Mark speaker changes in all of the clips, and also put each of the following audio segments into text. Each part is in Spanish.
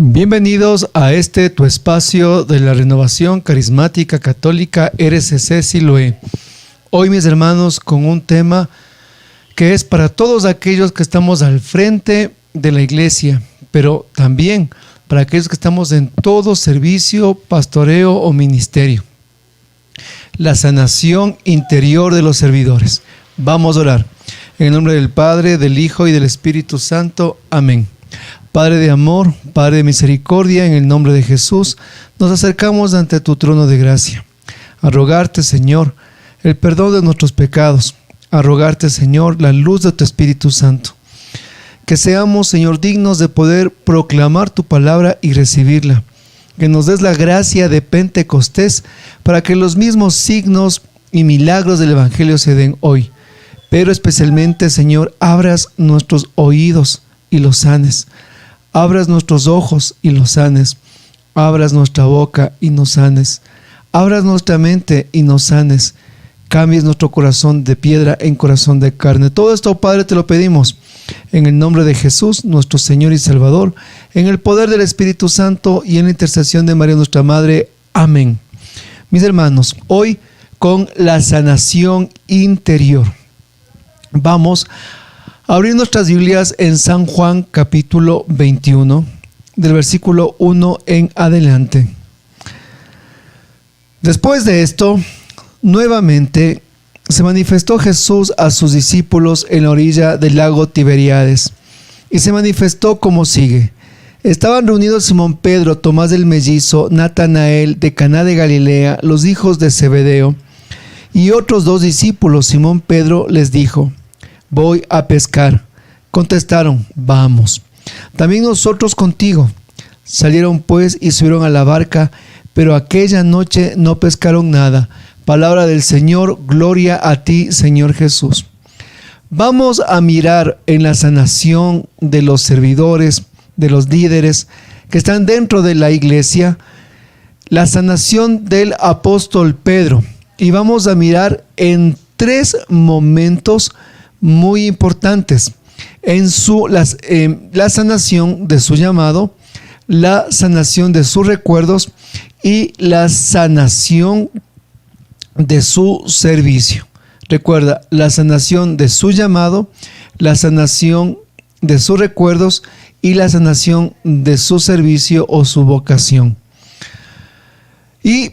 Speaker 1: Bienvenidos a tu espacio de la Renovación Carismática Católica RCC Siloé. Hoy, mis hermanos, con un tema que es para todos aquellos que estamos al frente de la iglesia, pero también para aquellos que estamos en todo servicio, pastoreo o ministerio. La sanación interior de los servidores. Vamos a orar. En el nombre del Padre, del Hijo y del Espíritu Santo. Amén. Padre de amor, Padre de misericordia, en el nombre de Jesús, nos acercamos ante tu trono de gracia, a rogarte, Señor, el perdón de nuestros pecados, a rogarte, Señor, la luz de tu Espíritu Santo. Que seamos, Señor, dignos de poder proclamar tu palabra y recibirla. Que nos des la gracia de Pentecostés para que los mismos signos y milagros del Evangelio se den hoy. Pero especialmente, Señor, abras nuestros oídos y los sanes. Abras nuestros ojos y los sanes. Abras nuestra boca y nos sanes. Abras nuestra mente y nos sanes. Cambies nuestro corazón de piedra en corazón de carne. Todo esto, Padre, te lo pedimos en el nombre de Jesús, nuestro Señor y Salvador, en el poder del Espíritu Santo y en la intercesión de María nuestra Madre. Amén. Mis hermanos, hoy con la sanación interior. Vamos a abrir nuestras Biblias en San Juan capítulo 21, del versículo 1 en adelante. Después de esto, nuevamente se manifestó Jesús a sus discípulos en la orilla del lago Tiberíades, y se manifestó como sigue. Estaban reunidos Simón Pedro, Tomás el mellizo, Natanael de Caná de Galilea, los hijos de Zebedeo, y otros dos discípulos. Simón Pedro les dijo: voy a pescar. Contestaron: vamos. También nosotros contigo. Salieron pues y subieron a la barca, pero aquella noche no pescaron nada. Palabra del Señor, gloria a ti, Señor Jesús. Vamos a mirar en la sanación de los servidores, de los líderes que están dentro de la iglesia, la sanación del apóstol Pedro. Y vamos a mirar en tres momentos muy importantes: la sanación de su llamado, la sanación de sus recuerdos y la sanación de su servicio. Recuerda, la sanación de su llamado, la sanación de sus recuerdos y la sanación de su servicio o su vocación. Y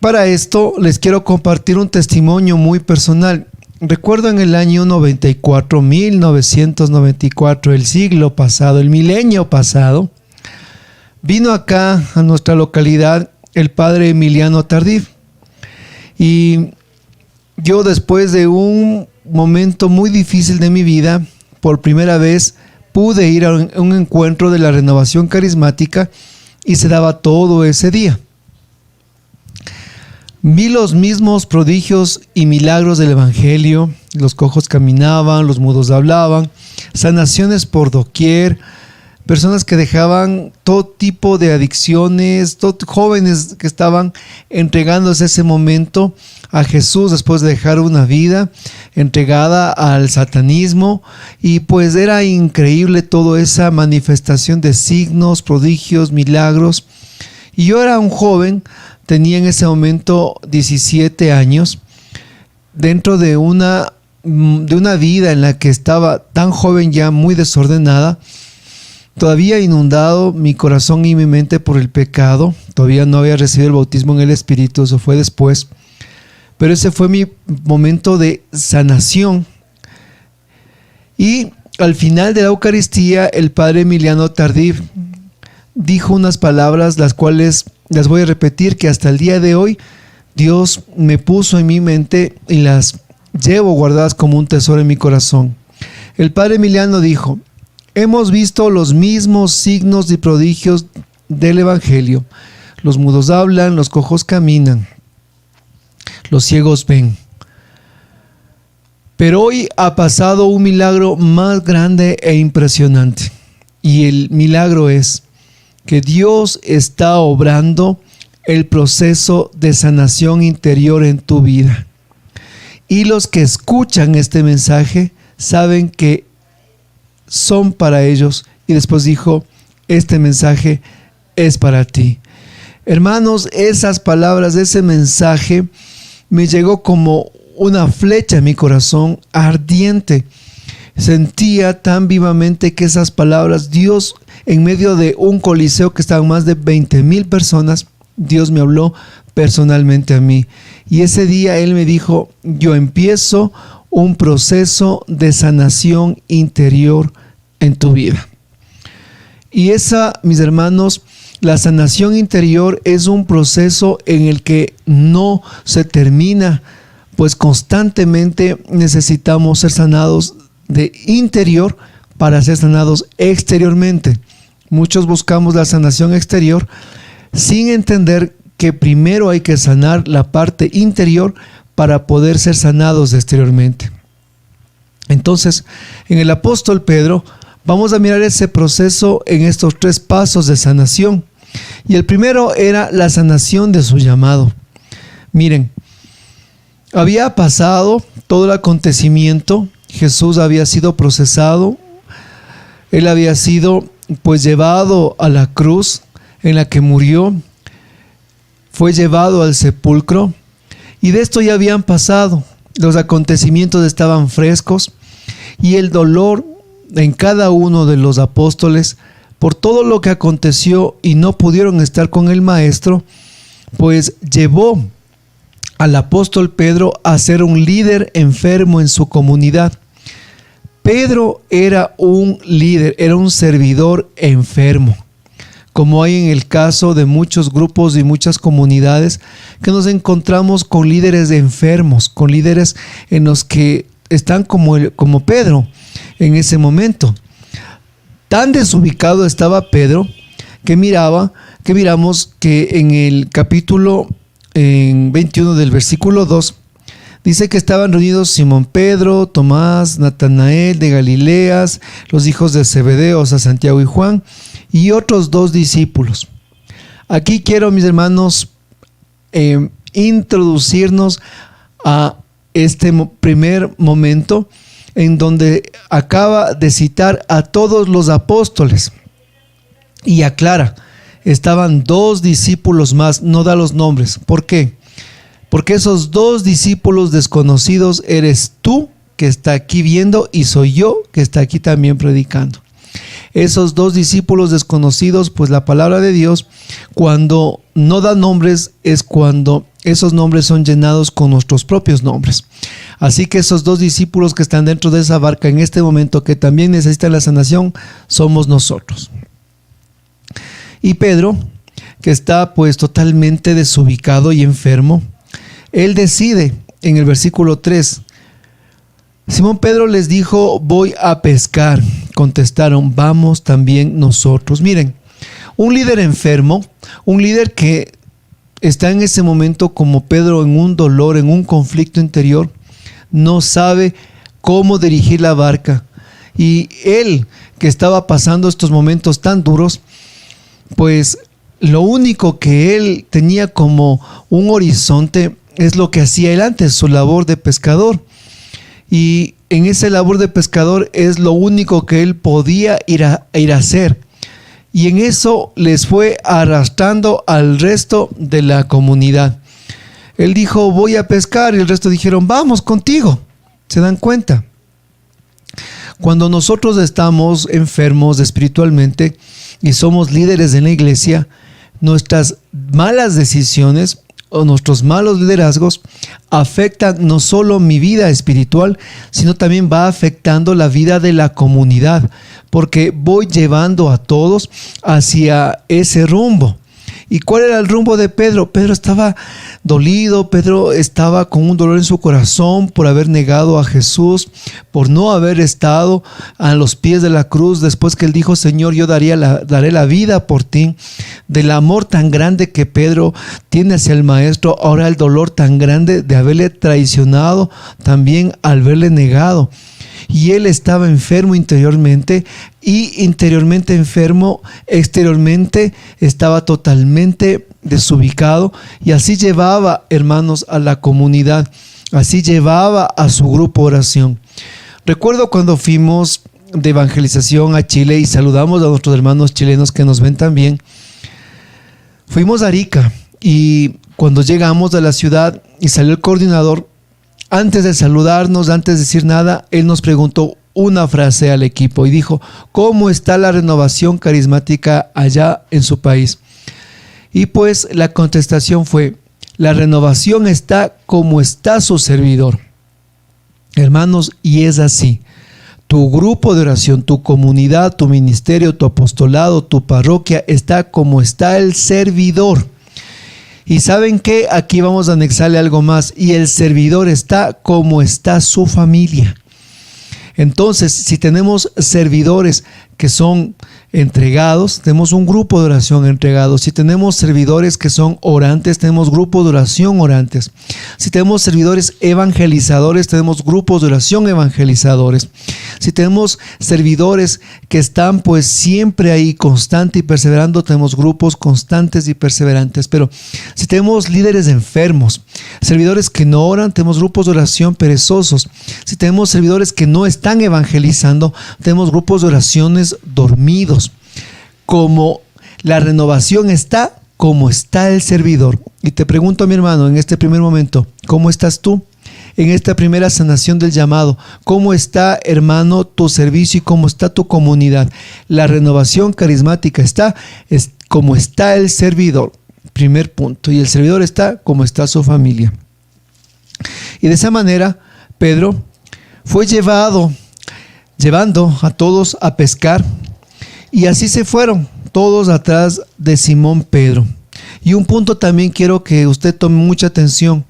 Speaker 1: para esto les quiero compartir un testimonio muy personal. Recuerdo en el año 1994, el siglo pasado, el milenio pasado, vino acá a nuestra localidad el padre Emiliano Tardif. Y yo, después de un momento muy difícil de mi vida, por primera vez pude ir a un encuentro de la Renovación Carismática y se daba todo ese día. Vi los mismos prodigios y milagros del Evangelio. Los cojos caminaban, los mudos hablaban, sanaciones por doquier, personas que dejaban todo tipo de adicciones, jóvenes que estaban entregándose ese momento a Jesús después de dejar una vida entregada al satanismo. Y pues era increíble toda esa manifestación de signos, prodigios, milagros. Y yo era un joven, tenía en ese momento 17 años, dentro de una vida en la que estaba tan joven, ya muy desordenada, todavía inundado mi corazón y mi mente por el pecado. Todavía no había recibido el bautismo en el Espíritu, eso fue después. Pero ese fue mi momento de sanación. Y al final de la Eucaristía, el padre Emiliano Tardif dijo unas palabras, las cuales las voy a repetir, que hasta el día de hoy Dios me puso en mi mente y las llevo guardadas como un tesoro en mi corazón. El padre Emiliano dijo: hemos visto los mismos signos y prodigios del Evangelio. Los mudos hablan, los cojos caminan, los ciegos ven. Pero hoy ha pasado un milagro más grande e impresionante. Y el milagro es que Dios está obrando el proceso de sanación interior en tu vida. Y los que escuchan este mensaje saben que son para ellos. Y después dijo: este mensaje es para ti. Hermanos, esas palabras de ese mensaje me llegó como una flecha en mi corazón ardiente. Sentía tan vivamente que esas palabras, Dios, en medio de un coliseo que estaban más de 20,000 personas, Dios me habló personalmente a mí. Y ese día Él me dijo, yo empiezo un proceso de sanación interior en tu vida. Y esa, mis hermanos, la sanación interior es un proceso en el que no se termina, pues constantemente necesitamos ser sanados de interior para ser sanados exteriormente. Muchos buscamos la sanación exterior sin entender que primero hay que sanar la parte interior para poder ser sanados exteriormente. Entonces, en el apóstol Pedro, vamos a mirar ese proceso en estos 3 pasos de sanación. Y el primero era la sanación de su llamado. Miren, había pasado todo el acontecimiento. Jesús había sido procesado. Él había sido pues llevado a la cruz en la que murió. Fue llevado al sepulcro. Y de esto ya habían pasado. Los acontecimientos estaban frescos. Y el dolor en cada uno de los apóstoles por todo lo que aconteció y no pudieron estar con el maestro, pues llevó al apóstol Pedro a ser un líder enfermo en su comunidad. Pedro era un líder, era un servidor enfermo, como hay en el caso de muchos grupos y muchas comunidades que nos encontramos con líderes enfermos, con líderes en los que están como Pedro en ese momento. Tan desubicado estaba Pedro que miramos que en el capítulo 21 del versículo 2 dice que estaban reunidos Simón Pedro, Tomás, Natanael de Galileas, los hijos de Zebedeo, o sea, Santiago y Juan, y otros 2 discípulos. Aquí quiero, mis hermanos, introducirnos a este primer momento en donde acaba de citar a todos los apóstoles y aclara, estaban 2 discípulos más, no da los nombres. ¿Por qué? Porque esos 2 discípulos desconocidos eres tú que está aquí viendo y soy yo que está aquí también predicando. Esos 2 discípulos desconocidos, pues la palabra de Dios, cuando no da nombres, es cuando esos nombres son llenados con nuestros propios nombres. Así que esos 2 discípulos que están dentro de esa barca en este momento, que también necesitan la sanación, somos nosotros. Y Pedro, que está pues totalmente desubicado y enfermo, él decide en el versículo 3, Simón Pedro les dijo, voy a pescar. Contestaron, vamos también nosotros. Miren, un líder enfermo, un líder que está en ese momento como Pedro en un dolor, en un conflicto interior, no sabe cómo dirigir la barca. Y él, que estaba pasando estos momentos tan duros, pues lo único que él tenía como un horizonte es lo que hacía él antes, su labor de pescador. Y en esa labor de pescador es lo único que él podía ir a hacer. Y en eso les fue arrastrando al resto de la comunidad. Él dijo, voy a pescar, y el resto dijeron, vamos contigo. ¿Se dan cuenta? Cuando nosotros estamos enfermos espiritualmente y somos líderes en la iglesia, nuestras malas decisiones o nuestros malos liderazgos afectan no solo mi vida espiritual, sino también va afectando la vida de la comunidad, porque voy llevando a todos hacia ese rumbo. ¿Y cuál era el rumbo de Pedro? Pedro estaba dolido, Pedro estaba con un dolor en su corazón por haber negado a Jesús, por no haber estado a los pies de la cruz después que él dijo, Señor, yo daré la vida por ti. Del amor tan grande que Pedro tiene hacia el maestro, ahora el dolor tan grande de haberle traicionado, también al haberle negado. Y él estaba enfermo interiormente y interiormente enfermo, exteriormente estaba totalmente desubicado, y así llevaba, hermanos, a la comunidad, así llevaba a su grupo oración. Recuerdo cuando fuimos de evangelización a Chile y saludamos a nuestros hermanos chilenos que nos ven también. Fuimos a Arica y cuando llegamos a la ciudad y salió el coordinador, antes de saludarnos, antes de decir nada, él nos preguntó una frase al equipo y dijo: ¿cómo está la renovación carismática allá en su país? Y pues la contestación fue: la renovación está como está su servidor. Hermanos, y es así. Tu grupo de oración, tu comunidad, tu ministerio, tu apostolado, tu parroquia está como está el servidor. Y ¿saben qué? Aquí vamos a anexarle algo más. Y el servidor está como está su familia. Entonces, si tenemos servidores que son entregados, tenemos un grupo de oración entregado. Si tenemos servidores que son orantes, tenemos grupos de oración orantes. Si tenemos servidores evangelizadores, tenemos grupos de oración evangelizadores. Si tenemos servidores que están pues siempre ahí constante y perseverando, tenemos grupos constantes y perseverantes. Pero si tenemos líderes enfermos, servidores que no oran, tenemos grupos de oración perezosos. Si tenemos servidores que no están evangelizando, tenemos grupos de oraciones dormidos. Como la renovación está, como está el servidor. Y te pregunto, mi hermano, en este primer momento, ¿cómo estás tú? En esta primera sanación del llamado, ¿cómo está, hermano, tu servicio y cómo está tu comunidad? La renovación carismática está, es como está el servidor. Primer punto. Y el servidor está como está su familia. Y de esa manera, Pedro fue llevando a todos a pescar. Y así se fueron todos atrás de Simón Pedro. Y un punto también quiero que usted tome mucha atención.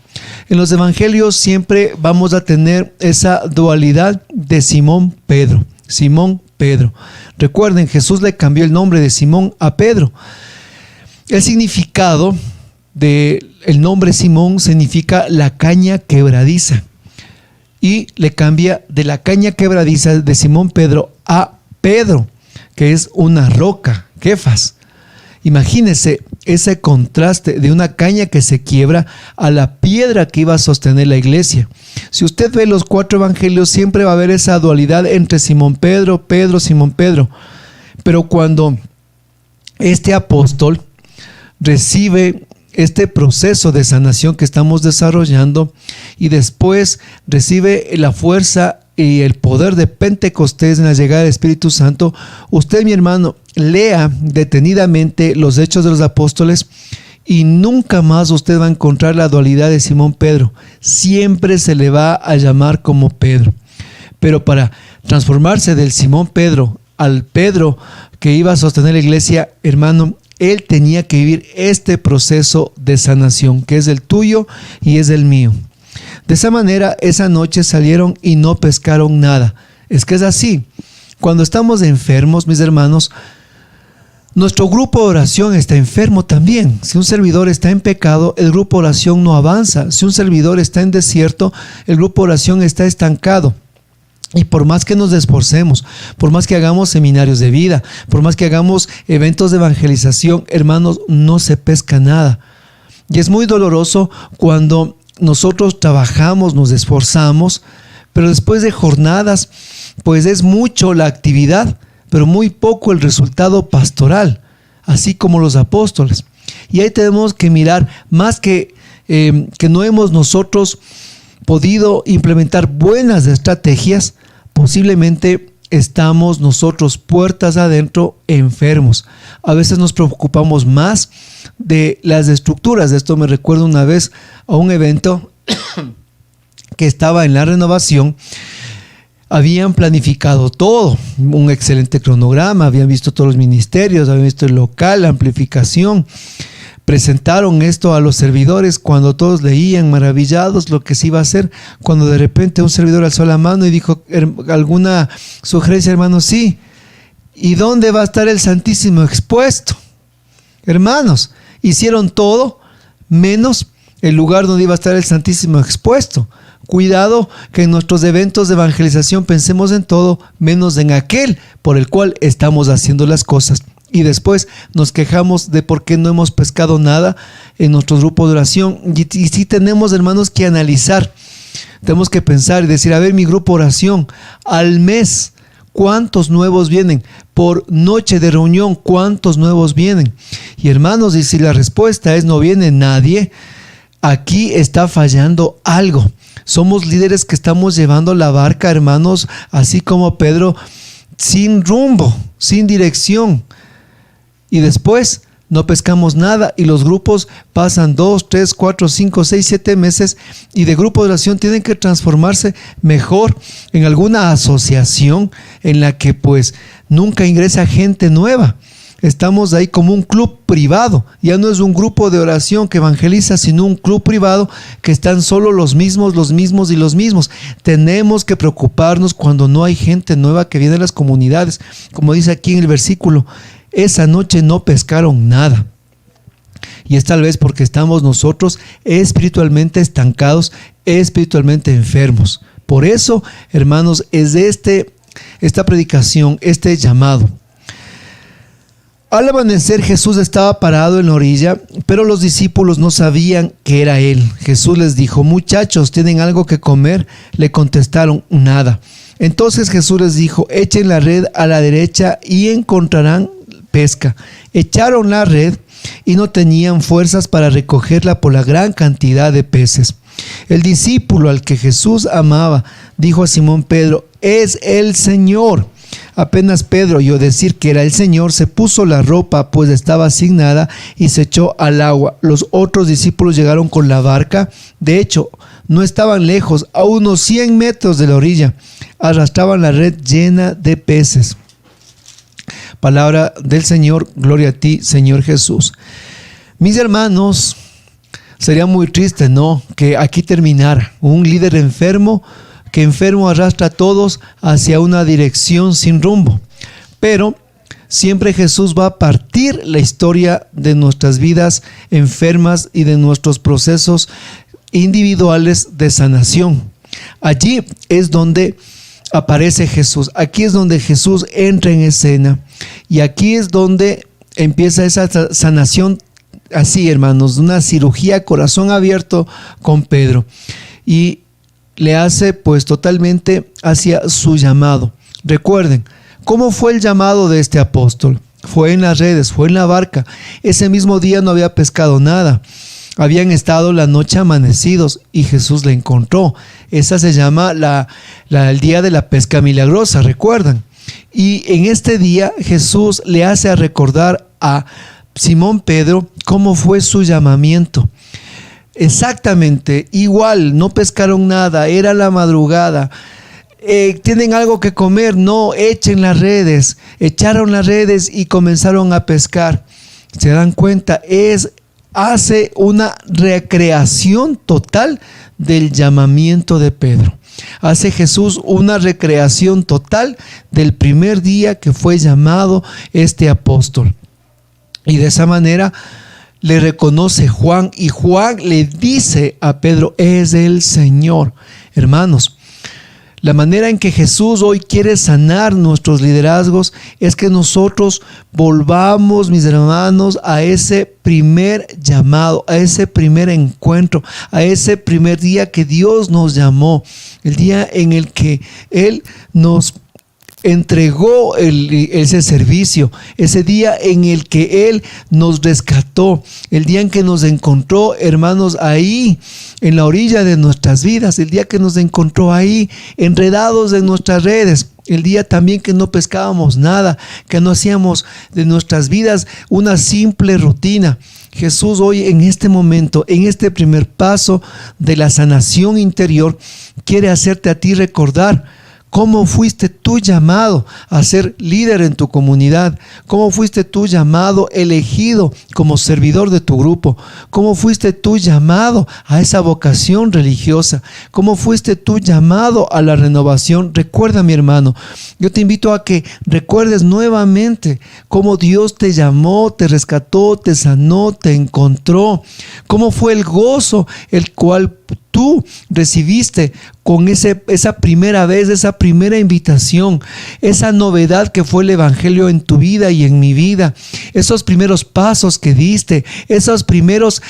Speaker 1: En los evangelios siempre vamos a tener esa dualidad de Simón Pedro. Simón Pedro. Recuerden, Jesús le cambió el nombre de Simón a Pedro. El significado del nombre Simón significa la caña quebradiza. Y le cambia de la caña quebradiza de Simón Pedro a Pedro, que es una roca, Kefas. Imagínense ese contraste de una caña que se quiebra a la piedra que iba a sostener la iglesia. Si usted ve los 4 evangelios, siempre va a haber esa dualidad entre Simón Pedro, Pedro, Simón Pedro. Pero cuando este apóstol recibe este proceso de sanación que estamos desarrollando y después recibe la fuerza y el poder de Pentecostés en la llegada del Espíritu Santo, usted, mi hermano, lea detenidamente los Hechos de los Apóstoles y nunca más usted va a encontrar la dualidad de Simón Pedro. Siempre se le va a llamar como Pedro. Pero para transformarse del Simón Pedro al Pedro que iba a sostener la iglesia, hermano, él tenía que vivir este proceso de sanación, que es el tuyo y es el mío. De esa manera, esa noche salieron y no pescaron nada. Es que es así. Cuando estamos enfermos, mis hermanos, nuestro grupo de oración está enfermo también. Si un servidor está en pecado, el grupo de oración no avanza. Si un servidor está en desierto, el grupo de oración está estancado. Y por más que nos esforcemos, por más que hagamos seminarios de vida, por más que hagamos eventos de evangelización, hermanos, no se pesca nada. Y es muy doloroso cuando nosotros trabajamos, nos esforzamos, pero después de jornadas, pues es mucho la actividad, pero muy poco el resultado pastoral, así como los apóstoles. Y ahí tenemos que mirar, más que no hemos nosotros podido implementar buenas estrategias, posiblemente estamos nosotros puertas adentro enfermos. A veces nos preocupamos más de las estructuras. De esto me recuerdo una vez a un evento que estaba en la renovación. Habían planificado todo, un excelente cronograma, habían visto todos los ministerios, habían visto el local, la amplificación. Presentaron esto a los servidores cuando todos leían maravillados lo que se iba a hacer, cuando de repente un servidor alzó la mano y dijo: ¿alguna sugerencia, hermano? Sí. ¿Y dónde va a estar el Santísimo expuesto? Hermanos, hicieron todo menos el lugar donde iba a estar el Santísimo expuesto. Cuidado que en nuestros eventos de evangelización pensemos en todo menos en aquel por el cual estamos haciendo las cosas. Y después nos quejamos de por qué no hemos pescado nada en nuestros grupos de oración. Y sí tenemos, hermanos, que analizar. Tenemos que pensar y decir: a ver, mi grupo de oración, al mes, ¿cuántos nuevos vienen? Por noche de reunión, ¿cuántos nuevos vienen? Y hermanos, y si la respuesta es no viene nadie, aquí está fallando algo. Somos líderes que estamos llevando la barca, hermanos, así como Pedro, sin rumbo, sin dirección. Y después no pescamos nada y los grupos pasan 2, 3, 4, 5, 6, 7 meses y de grupo de oración tienen que transformarse mejor en alguna asociación en la que pues nunca ingresa gente nueva. Estamos ahí como un club privado, ya no es un grupo de oración que evangeliza, sino un club privado que están solo los mismos. Tenemos que preocuparnos cuando no hay gente nueva que viene a las comunidades, como dice aquí en el versículo. Esa noche no pescaron nada. Y es tal vez porque estamos nosotros espiritualmente estancados, espiritualmente enfermos. Por eso, hermanos, es de esta predicación, este llamado. Al amanecer Jesús estaba parado en la orilla, pero los discípulos no sabían que era él. Jesús les dijo: muchachos, ¿tienen algo que comer? Le contestaron: nada. Entonces Jesús les dijo: echen la red a la derecha y encontrarán pesca. Echaron la red y no tenían fuerzas para recogerla por la gran cantidad de peces. El discípulo al que Jesús amaba dijo a Simón Pedro: es el Señor. Apenas Pedro oyó decir que era el Señor, se puso la ropa, pues estaba sin nada, y se echó al agua. Los otros discípulos llegaron con la barca. De hecho, no estaban lejos, a unos 100 metros de la orilla. Arrastraban la red llena de peces. Palabra del Señor, gloria a ti, Señor Jesús. Mis hermanos, sería muy triste, ¿no?, que aquí terminara un líder enfermo, que enfermo arrastra a todos hacia una dirección sin rumbo. Pero siempre Jesús va a partir la historia de nuestras vidas enfermas y de nuestros procesos individuales de sanación. Allí es donde aparece Jesús. Aquí es donde Jesús entra en escena. Y aquí es donde empieza esa sanación, así, hermanos, una cirugía corazón abierto con Pedro. Y le hace pues totalmente hacia su llamado. Recuerden, ¿cómo fue el llamado de este apóstol? Fue en las redes, fue en la barca. Ese mismo día no había pescado nada. Habían estado la noche amanecidos y Jesús le encontró. Esa se llama el día de la pesca milagrosa, ¿recuerdan? Y en este día Jesús le hace a recordar a Simón Pedro cómo fue su llamamiento. Exactamente igual, no pescaron nada, era la madrugada. ¿Tienen algo que comer? No, echen las redes. Echaron las redes y comenzaron a pescar. ¿Se dan cuenta? Hace una recreación total del llamamiento de Pedro. Hace Jesús una recreación total del primer día que fue llamado este apóstol. Y de esa manera le reconoce Juan, y Juan le dice a Pedro: es el Señor. Hermanos, la manera en que Jesús hoy quiere sanar nuestros liderazgos es que nosotros volvamos, mis hermanos, a ese primer llamado, a ese primer encuentro, a ese primer día que Dios nos llamó, el día en el que Él nos entregó ese servicio, ese día en el que Él nos rescató, el día en que nos encontró, hermanos, ahí en la orilla de nuestras vidas, el día que nos encontró ahí enredados en nuestras redes, el día también que no pescábamos nada, que no hacíamos de nuestras vidas una simple rutina. Jesús hoy en este momento, en este primer paso de la sanación interior, quiere hacerte a ti recordar cómo fuiste tú llamado a ser líder en tu comunidad, cómo fuiste tú llamado, elegido como servidor de tu grupo, cómo fuiste tú llamado a esa vocación religiosa, cómo fuiste tú llamado a la renovación. Recuerda, mi hermano, yo te invito a que recuerdes nuevamente cómo Dios te llamó, te rescató, te sanó, te encontró, cómo fue el gozo el cual tú recibiste con esa primera vez, esa primera invitación, esa novedad que fue el Evangelio en tu vida y en mi vida, esos primeros pasos que diste, esos primeros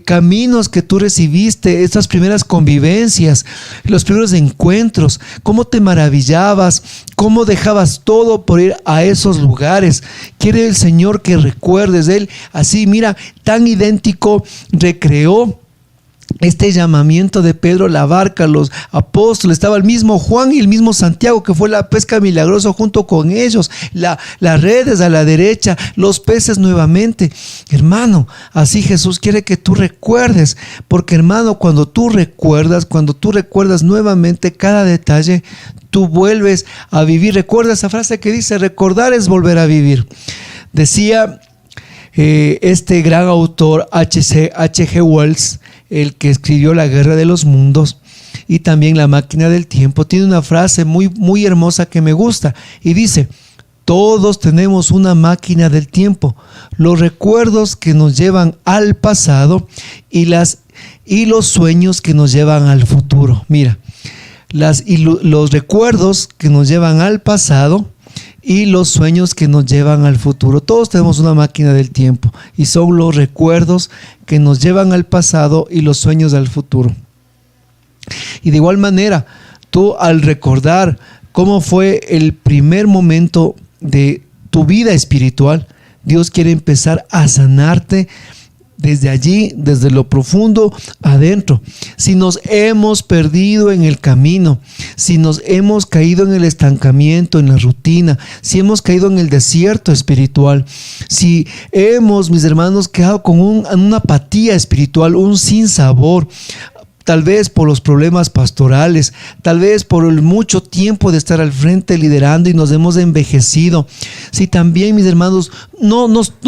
Speaker 1: caminos que tú recibiste, esas primeras convivencias, los primeros encuentros, cómo te maravillabas, cómo dejabas todo por ir a esos lugares. Quiere el Señor que recuerdes. Él así, mira, tan idéntico recreó este llamamiento de Pedro, la barca, los apóstoles, estaba el mismo Juan y el mismo Santiago, que fue la pesca milagrosa junto con ellos, las redes a la derecha, los peces nuevamente. Hermano, así Jesús quiere que tú recuerdes, porque hermano, cuando tú recuerdas nuevamente cada detalle, tú vuelves a vivir. Recuerda esa frase que dice, recordar es volver a vivir. Decía este gran autor H.G. Wells, el que escribió La Guerra de los Mundos y también La Máquina del Tiempo, tiene una frase muy, muy hermosa que me gusta y dice: todos tenemos una máquina del tiempo, los recuerdos que nos llevan al pasado y los sueños que nos llevan al futuro. Mira, los recuerdos que nos llevan al pasado y los sueños que nos llevan al futuro. Todos tenemos una máquina del tiempo y son los recuerdos que nos llevan al pasado y los sueños al futuro. Y de igual manera, tú al recordar cómo fue el primer momento de tu vida espiritual, Dios quiere empezar a sanarte desde allí, desde lo profundo adentro. Si nos hemos perdido en el camino, si nos hemos caído en el estancamiento, en la rutina, si hemos caído en el desierto espiritual, si hemos, mis hermanos, quedado con una apatía espiritual, un sinsabor, tal vez por los problemas pastorales, tal vez por el mucho tiempo de estar al frente liderando y nos hemos envejecido. Si también, mis hermanos, no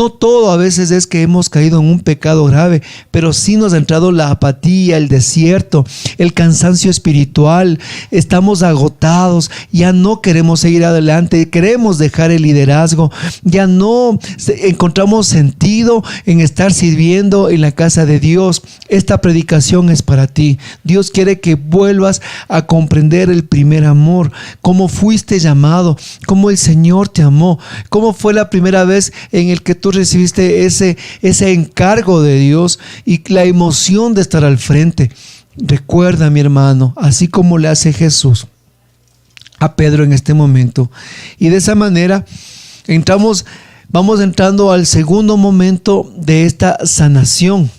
Speaker 1: todo a veces es que hemos caído en un pecado grave, pero sí nos ha entrado la apatía, el desierto, el cansancio espiritual, estamos agotados, ya no queremos seguir adelante, queremos dejar el liderazgo, ya no encontramos sentido en estar sirviendo en la casa de Dios. Esta predicación es para ti. Dios quiere que vuelvas a comprender el primer amor, cómo fuiste llamado, cómo el Señor te amó, cómo fue la primera vez en el que tú recibiste ese encargo de Dios y la emoción de estar al frente. Recuerda, mi hermano, así como le hace Jesús a Pedro en este momento. Y de esa manera vamos entrando al segundo momento de esta sanación.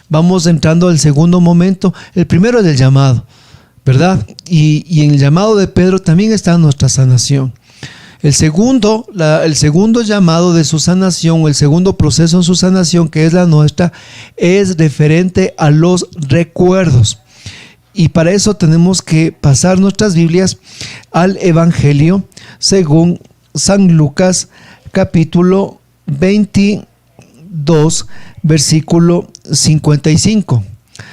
Speaker 1: Vamos entrando al segundo momento. El primero es el llamado, ¿verdad? Y en el llamado de Pedro también está nuestra sanación. El segundo llamado de su sanación, o el segundo proceso en su sanación, que es la nuestra, es referente a los recuerdos. Y para eso tenemos que pasar nuestras Biblias al Evangelio según San Lucas, capítulo 22, versículo 55.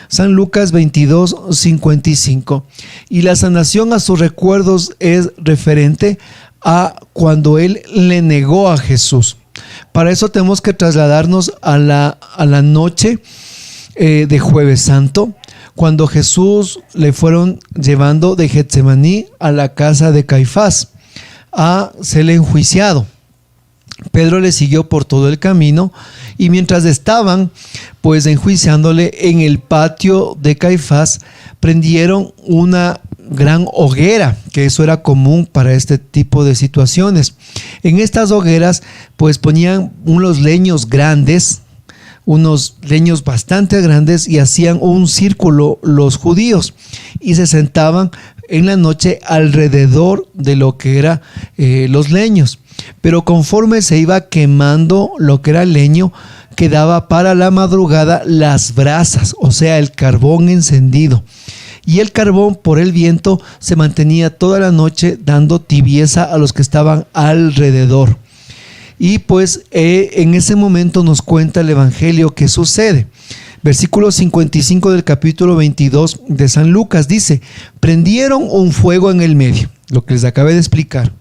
Speaker 1: San Lucas 22, 55. Y la sanación a sus recuerdos es referente a cuando él le negó a Jesús. Para eso tenemos que trasladarnos a la noche de Jueves Santo, cuando Jesús le fueron llevando de Getsemaní a la casa de Caifás a ser enjuiciado. Pedro le siguió por todo el camino y mientras estaban pues enjuiciándole en el patio de Caifás, prendieron una gran hoguera, que eso era común para este tipo de situaciones. En estas hogueras pues ponían unos leños grandes, unos leños bastante grandes, y hacían un círculo los judíos y se sentaban en la noche alrededor de lo que eran los leños. Pero conforme se iba quemando lo que era el leño, quedaba para la madrugada las brasas, o sea, el carbón encendido. Y el carbón, por el viento, se mantenía toda la noche dando tibieza a los que estaban alrededor. Y pues en ese momento nos cuenta el Evangelio que sucede. Versículo 55 del capítulo 22 de San Lucas dice: prendieron un fuego en el medio, lo que les acabé de explicar.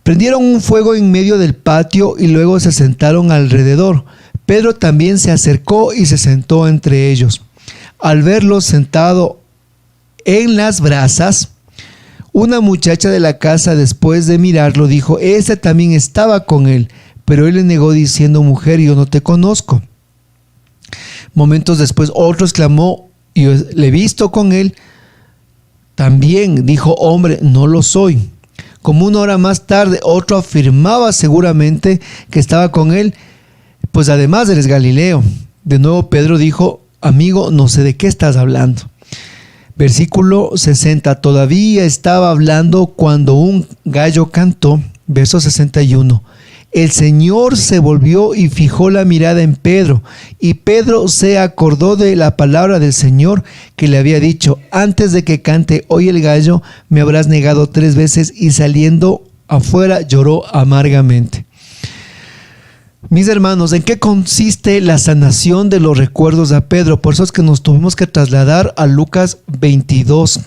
Speaker 1: Prendieron un fuego en medio del patio y luego se sentaron alrededor. Pedro también se acercó y se sentó entre ellos. al verlo sentado en las brasas, una muchacha de la casa, después de mirarlo, dijo: ese también estaba con él. Pero él le negó diciendo: mujer, yo no te conozco. Momentos después otro exclamó: yo le he visto con él. También dijo: hombre, no lo soy. Como una hora más tarde otro afirmaba seguramente que estaba con él, pues además eres Galileo. De nuevo Pedro dijo: amigo, no sé de qué estás hablando. Versículo 60. Todavía estaba hablando cuando un gallo cantó. Verso 61. El Señor se volvió y fijó la mirada en Pedro, y Pedro se acordó de la palabra del Señor que le había dicho: antes de que cante hoy el gallo, me habrás negado 3 veces, y saliendo afuera lloró amargamente. Mis hermanos, ¿en qué consiste la sanación de los recuerdos a Pedro? Por eso es que nos tuvimos que trasladar a Lucas 22,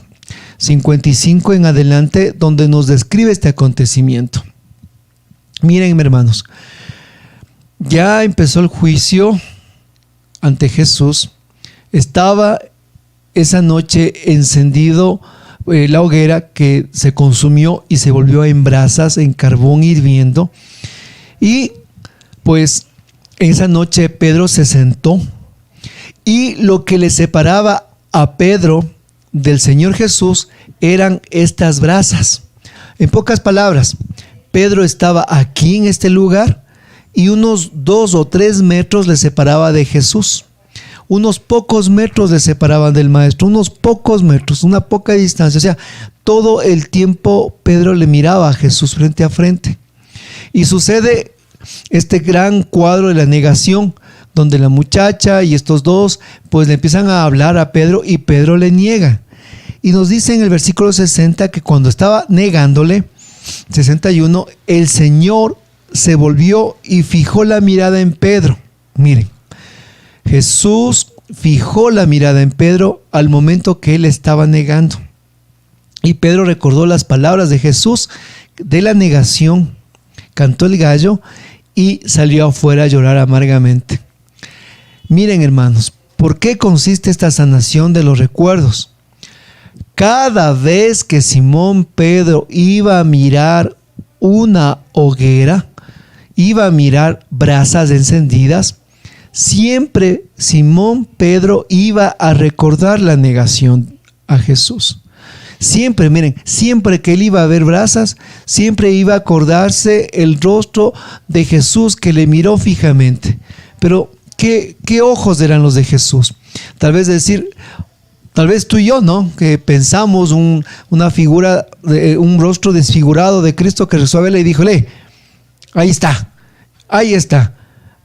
Speaker 1: 55 en adelante, donde nos describe este acontecimiento. Miren, hermanos, ya empezó el juicio ante Jesús. Estaba esa noche encendido la hoguera que se consumió y se volvió en brasas, en carbón hirviendo. Y pues esa noche Pedro se sentó, y lo que le separaba a Pedro del Señor Jesús eran estas brasas. En pocas palabras, Pedro estaba aquí en este lugar y unos 2 o 3 metros le separaba de Jesús. Unos pocos metros le separaban del maestro, unos pocos metros, una poca distancia. O sea, todo el tiempo Pedro le miraba a Jesús frente a frente. Y sucede este gran cuadro de la negación, donde la muchacha y estos dos pues le empiezan a hablar a Pedro y Pedro le niega. Y nos dice en el versículo 60 que cuando estaba negándole, 61, el Señor se volvió y fijó la mirada en Pedro. Miren, Jesús fijó la mirada en Pedro al momento que él estaba negando. Y Pedro recordó las palabras de Jesús de la negación, cantó el gallo y salió afuera a llorar amargamente. Miren, hermanos, ¿por qué consiste esta sanación de los recuerdos? Cada vez que Simón Pedro iba a mirar una hoguera, iba a mirar brasas encendidas, siempre Simón Pedro iba a recordar la negación a Jesús. Siempre, miren, siempre que él iba a ver brasas, siempre iba a acordarse el rostro de Jesús que le miró fijamente. Pero, ¿qué ojos eran los de Jesús? Tal vez tú y yo, ¿no? Que pensamos una figura, un rostro desfigurado de Cristo que rezó a verle y dijo: ahí está.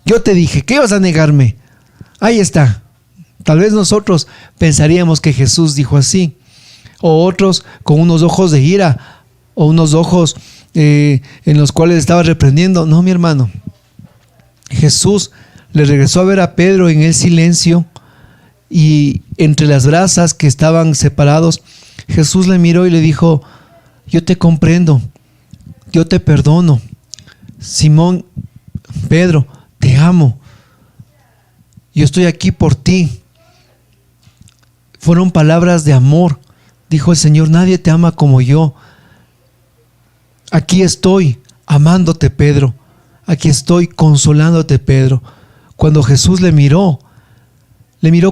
Speaker 1: Yo te dije que ibas a negarme. Ahí está. Tal vez nosotros pensaríamos que Jesús dijo así. O otros con unos ojos de ira, o unos ojos en los cuales estaba reprendiendo. No, mi hermano. Jesús le regresó a ver a Pedro en el silencio, y entre las brasas que estaban separados, Jesús le miró y le dijo: yo te comprendo, yo te perdono. Simón, Pedro, te amo. Yo estoy aquí por ti. Fueron palabras de amor. Dijo el Señor: nadie te ama como yo. Aquí estoy amándote, Pedro. Aquí estoy consolándote, Pedro. Cuando Jesús le miró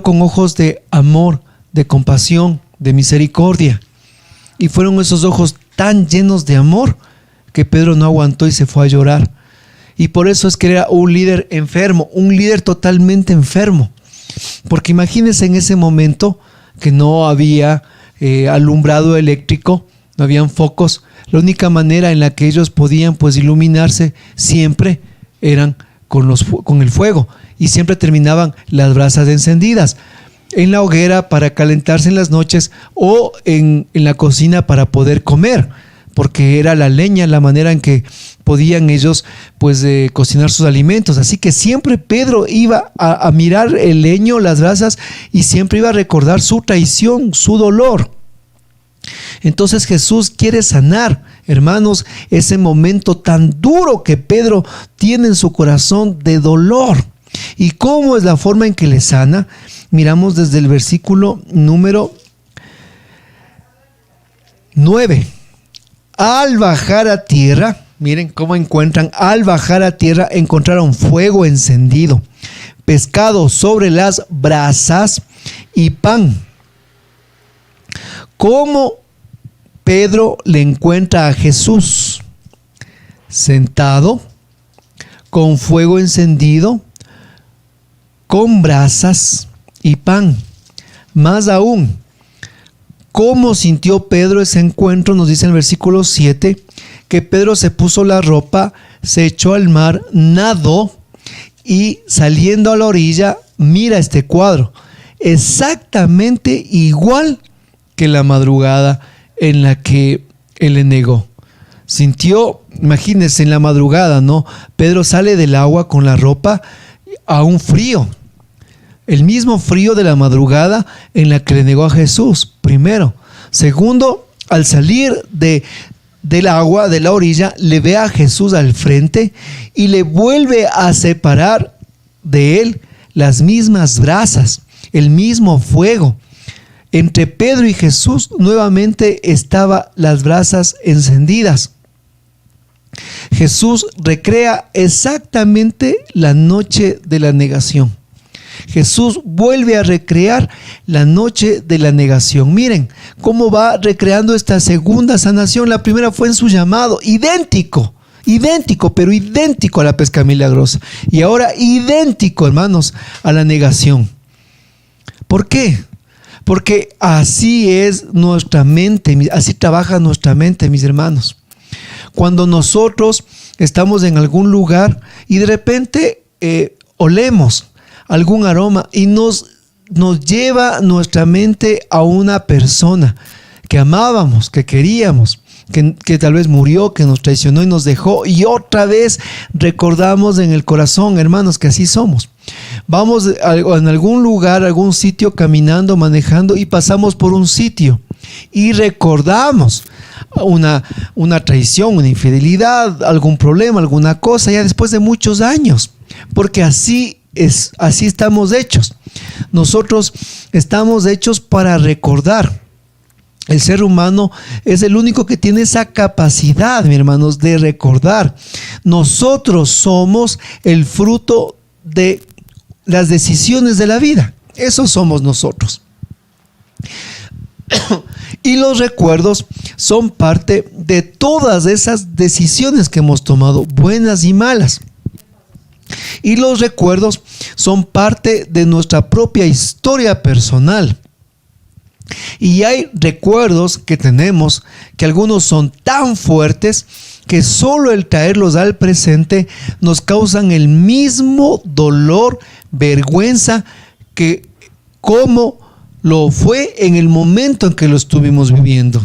Speaker 1: con ojos de amor, de compasión, de misericordia. Y fueron esos ojos tan llenos de amor que Pedro no aguantó y se fue a llorar. Y por eso es que era un líder enfermo, un líder totalmente enfermo. Porque imagínense en ese momento que no había alumbrado eléctrico, no habían focos. La única manera en la que ellos podían pues iluminarse siempre eran con el fuego, y siempre terminaban las brasas encendidas en la hoguera para calentarse en las noches, o en la cocina para poder comer, porque era la leña la manera en que podían ellos pues cocinar sus alimentos. Así que siempre Pedro iba a mirar el leño, las brasas, y siempre iba a recordar su traición, su dolor. Entonces Jesús quiere sanar, hermanos, ese momento tan duro que Pedro tiene en su corazón de dolor. ¿Y cómo es la forma en que le sana? miramos desde el versículo número 9. Al bajar a tierra, miren cómo encuentran, al bajar a tierra encontraron fuego encendido, pescado sobre las brasas y pan. ¿Cómo Pedro le encuentra a Jesús? Sentado, con fuego encendido, con brasas y pan. Más aún, ¿cómo sintió Pedro ese encuentro? Nos dice en el versículo 7 que Pedro se puso la ropa, se echó al mar, nadó y saliendo a la orilla, mira este cuadro, exactamente igual que la madrugada en la que él le negó. Sintió, imagínense, en la madrugada, ¿no? Pedro sale del agua con la ropa a un frío. El mismo frío de la madrugada en la que le negó a Jesús, primero. Segundo, al salir del agua, de la orilla, le ve a Jesús al frente y le vuelve a separar de él las mismas brasas, el mismo fuego. Entre Pedro y Jesús nuevamente estaban las brasas encendidas. Jesús recrea exactamente la noche de la negación. Jesús vuelve a recrear la noche de la negación. Miren cómo va recreando esta segunda sanación. La primera fue en su llamado, idéntico, pero idéntico a la pesca milagrosa. Y ahora idéntico, hermanos, a la negación. ¿Por qué? Porque así es nuestra mente, así trabaja nuestra mente, mis hermanos. Cuando nosotros estamos en algún lugar y de repente olemos algún aroma y nos lleva nuestra mente a una persona que amábamos, que queríamos, que tal vez murió, que nos traicionó y nos dejó, y otra vez recordamos en el corazón, hermanos, que así somos. Vamos en algún lugar, algún sitio, caminando, manejando, y pasamos por un sitio y recordamos una traición, una infidelidad, algún problema, alguna cosa, ya después de muchos años, porque así estamos hechos. Nosotros estamos hechos para recordar. El ser humano es el único que tiene esa capacidad, mis hermanos, de recordar. Nosotros somos el fruto de las decisiones de la vida. Eso somos nosotros. Y los recuerdos son parte de todas esas decisiones que hemos tomado, buenas y malas. Y los recuerdos son parte de nuestra propia historia personal. Y hay recuerdos que tenemos que algunos son tan fuertes que solo el traerlos al presente nos causan el mismo dolor, vergüenza que como lo fue en el momento en que lo estuvimos viviendo.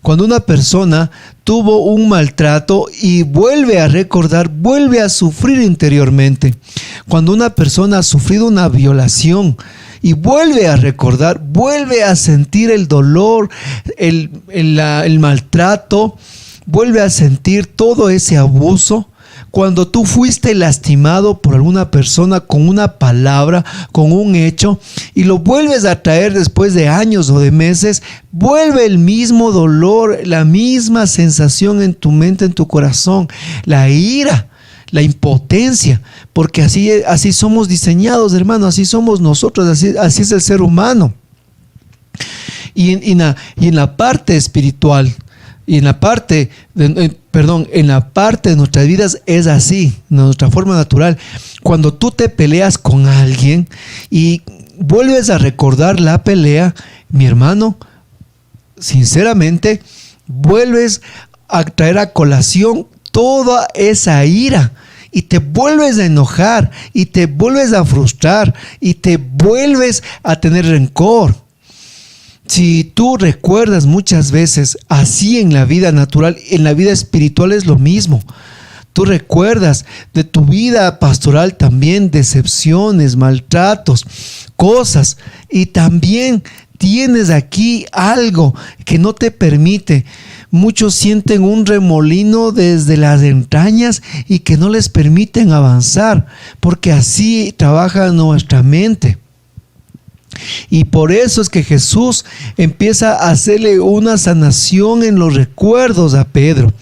Speaker 1: Cuando una persona tuvo un maltrato y vuelve a recordar, vuelve a sufrir interiormente. Cuando una persona ha sufrido una violación y vuelve a recordar, vuelve a sentir el dolor, el maltrato, vuelve a sentir todo ese abuso. Cuando tú fuiste lastimado por alguna persona con una palabra, con un hecho, y lo vuelves a traer después de años o de meses, vuelve el mismo dolor, la misma sensación en tu mente, en tu corazón, la ira, la impotencia, porque así somos diseñados, hermano, así somos nosotros, así es el ser humano. Y en la parte espiritual, y en la parte de nuestras vidas es así, de nuestra forma natural. Cuando tú te peleas con alguien y vuelves a recordar la pelea, mi hermano, sinceramente, vuelves a traer a colación toda esa ira y te vuelves a enojar y te vuelves a frustrar y te vuelves a tener rencor. Si tú recuerdas muchas veces así en la vida natural, en la vida espiritual es lo mismo. Tú recuerdas de tu vida pastoral también decepciones, maltratos, cosas, y también tienes aquí algo que no te permite. Muchos sienten un remolino desde las entrañas y que no les permiten avanzar, porque así trabaja nuestra mente. Y por eso es que Jesús empieza a hacerle una sanación en los recuerdos a Pedro.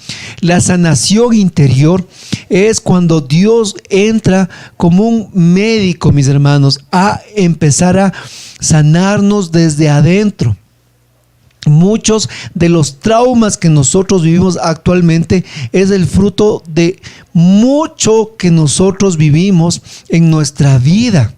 Speaker 1: La sanación interior es cuando Dios entra como un médico, mis hermanos, a empezar a sanarnos desde adentro. Muchos de los traumas que nosotros vivimos actualmente es el fruto de mucho que nosotros vivimos en nuestra vida.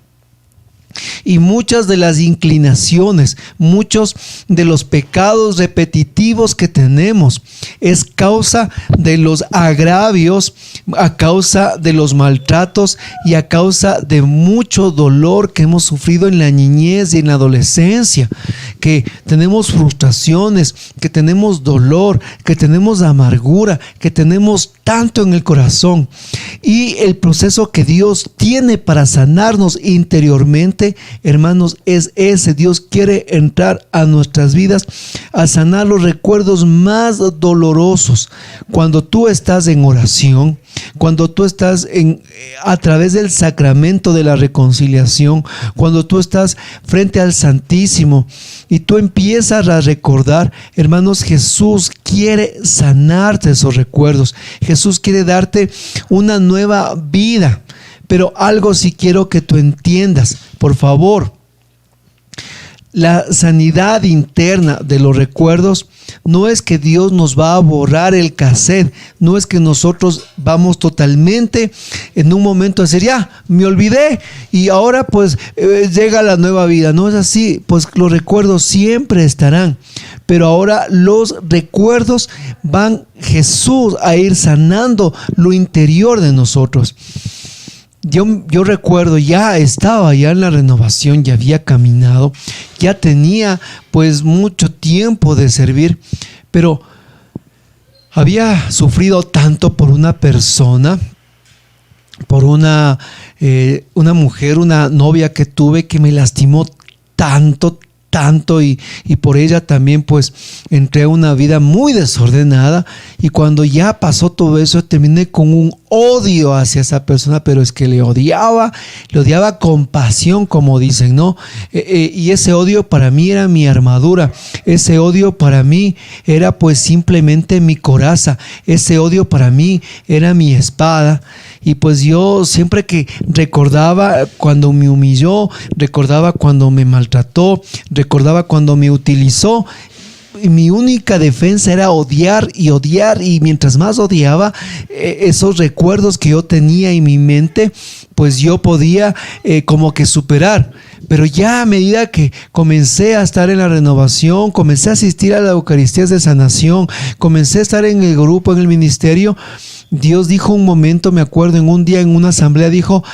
Speaker 1: Y muchas de las inclinaciones, muchos de los pecados repetitivos que tenemos es causa de los agravios, a causa de los maltratos y a causa de mucho dolor que hemos sufrido en la niñez y en la adolescencia, que tenemos frustraciones, que tenemos dolor, que tenemos amargura, que tenemos tanto en el corazón. Y el proceso que Dios tiene para sanarnos interiormente, hermanos, es ese. Dios quiere entrar a nuestras vidas a sanar los recuerdos más dolorosos. Cuando tú estás en oración, cuando tú estás a través del sacramento de la reconciliación, cuando tú estás frente al Santísimo y tú empiezas a recordar, hermanos, Jesús quiere sanarte esos recuerdos. Jesús quiere darte una nueva vida. Pero algo sí quiero que tú entiendas, por favor. La sanidad interna de los recuerdos no es que Dios nos va a borrar el cassette, no es que nosotros vamos totalmente en un momento a decir, ya, me olvidé y ahora pues llega la nueva vida. No es así, pues los recuerdos siempre estarán, pero ahora los recuerdos van Jesús a ir sanando lo interior de nosotros. Yo recuerdo, ya estaba ya en la renovación, ya había caminado, ya tenía pues mucho tiempo de servir, pero había sufrido tanto por una persona, por una mujer, una novia que tuve que me lastimó tanto y por ella también pues entré a una vida muy desordenada, y cuando ya pasó todo eso terminé con un odio hacia esa persona, pero es que le odiaba con pasión, como dicen, ¿no? Y ese odio para mí era mi armadura, ese odio para mí era pues simplemente mi coraza, ese odio para mí era mi espada. Y pues yo siempre que recordaba cuando me humilló, recordaba cuando me maltrató, recordaba cuando me utilizó, mi única defensa era odiar, y mientras más odiaba, esos recuerdos que yo tenía en mi mente, pues yo podía como que superar. Pero ya a medida que comencé a estar en la renovación, comencé a asistir a la Eucaristía de Sanación, comencé a estar en el grupo, en el ministerio, Dios dijo un momento, me acuerdo, en un día en una asamblea, dijo: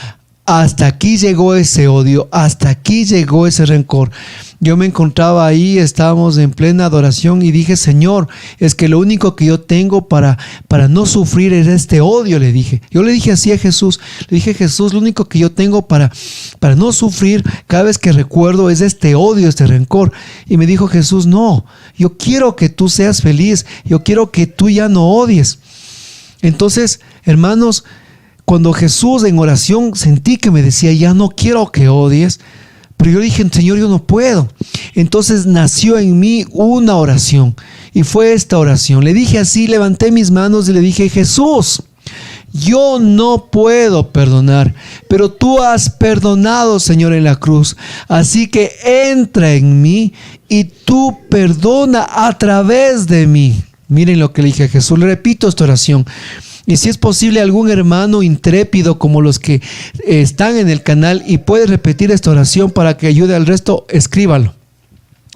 Speaker 1: hasta aquí llegó ese odio, hasta aquí llegó ese rencor. Yo me encontraba ahí, estábamos en plena adoración y dije: Señor, es que lo único que yo tengo para no sufrir es este odio, le dije. Yo le dije así a Jesús, le dije: Jesús, lo único que yo tengo para no sufrir cada vez que recuerdo es este odio, este rencor. Y me dijo Jesús: no, yo quiero que tú seas feliz, yo quiero que tú ya no odies. Entonces, hermanos, cuando Jesús en oración sentí que me decía: ya no quiero que odies, pero yo dije: Señor, yo no puedo. Entonces nació en mí una oración, y fue esta oración. Le dije así, levanté mis manos y le dije: Jesús, yo no puedo perdonar, pero tú has perdonado, Señor, en la cruz. Así que entra en mí y tú perdona a través de mí. Miren lo que le dije a Jesús. Le repito esta oración. Y si es posible, algún hermano intrépido como los que están en el canal y puede repetir esta oración para que ayude al resto, escríbalo.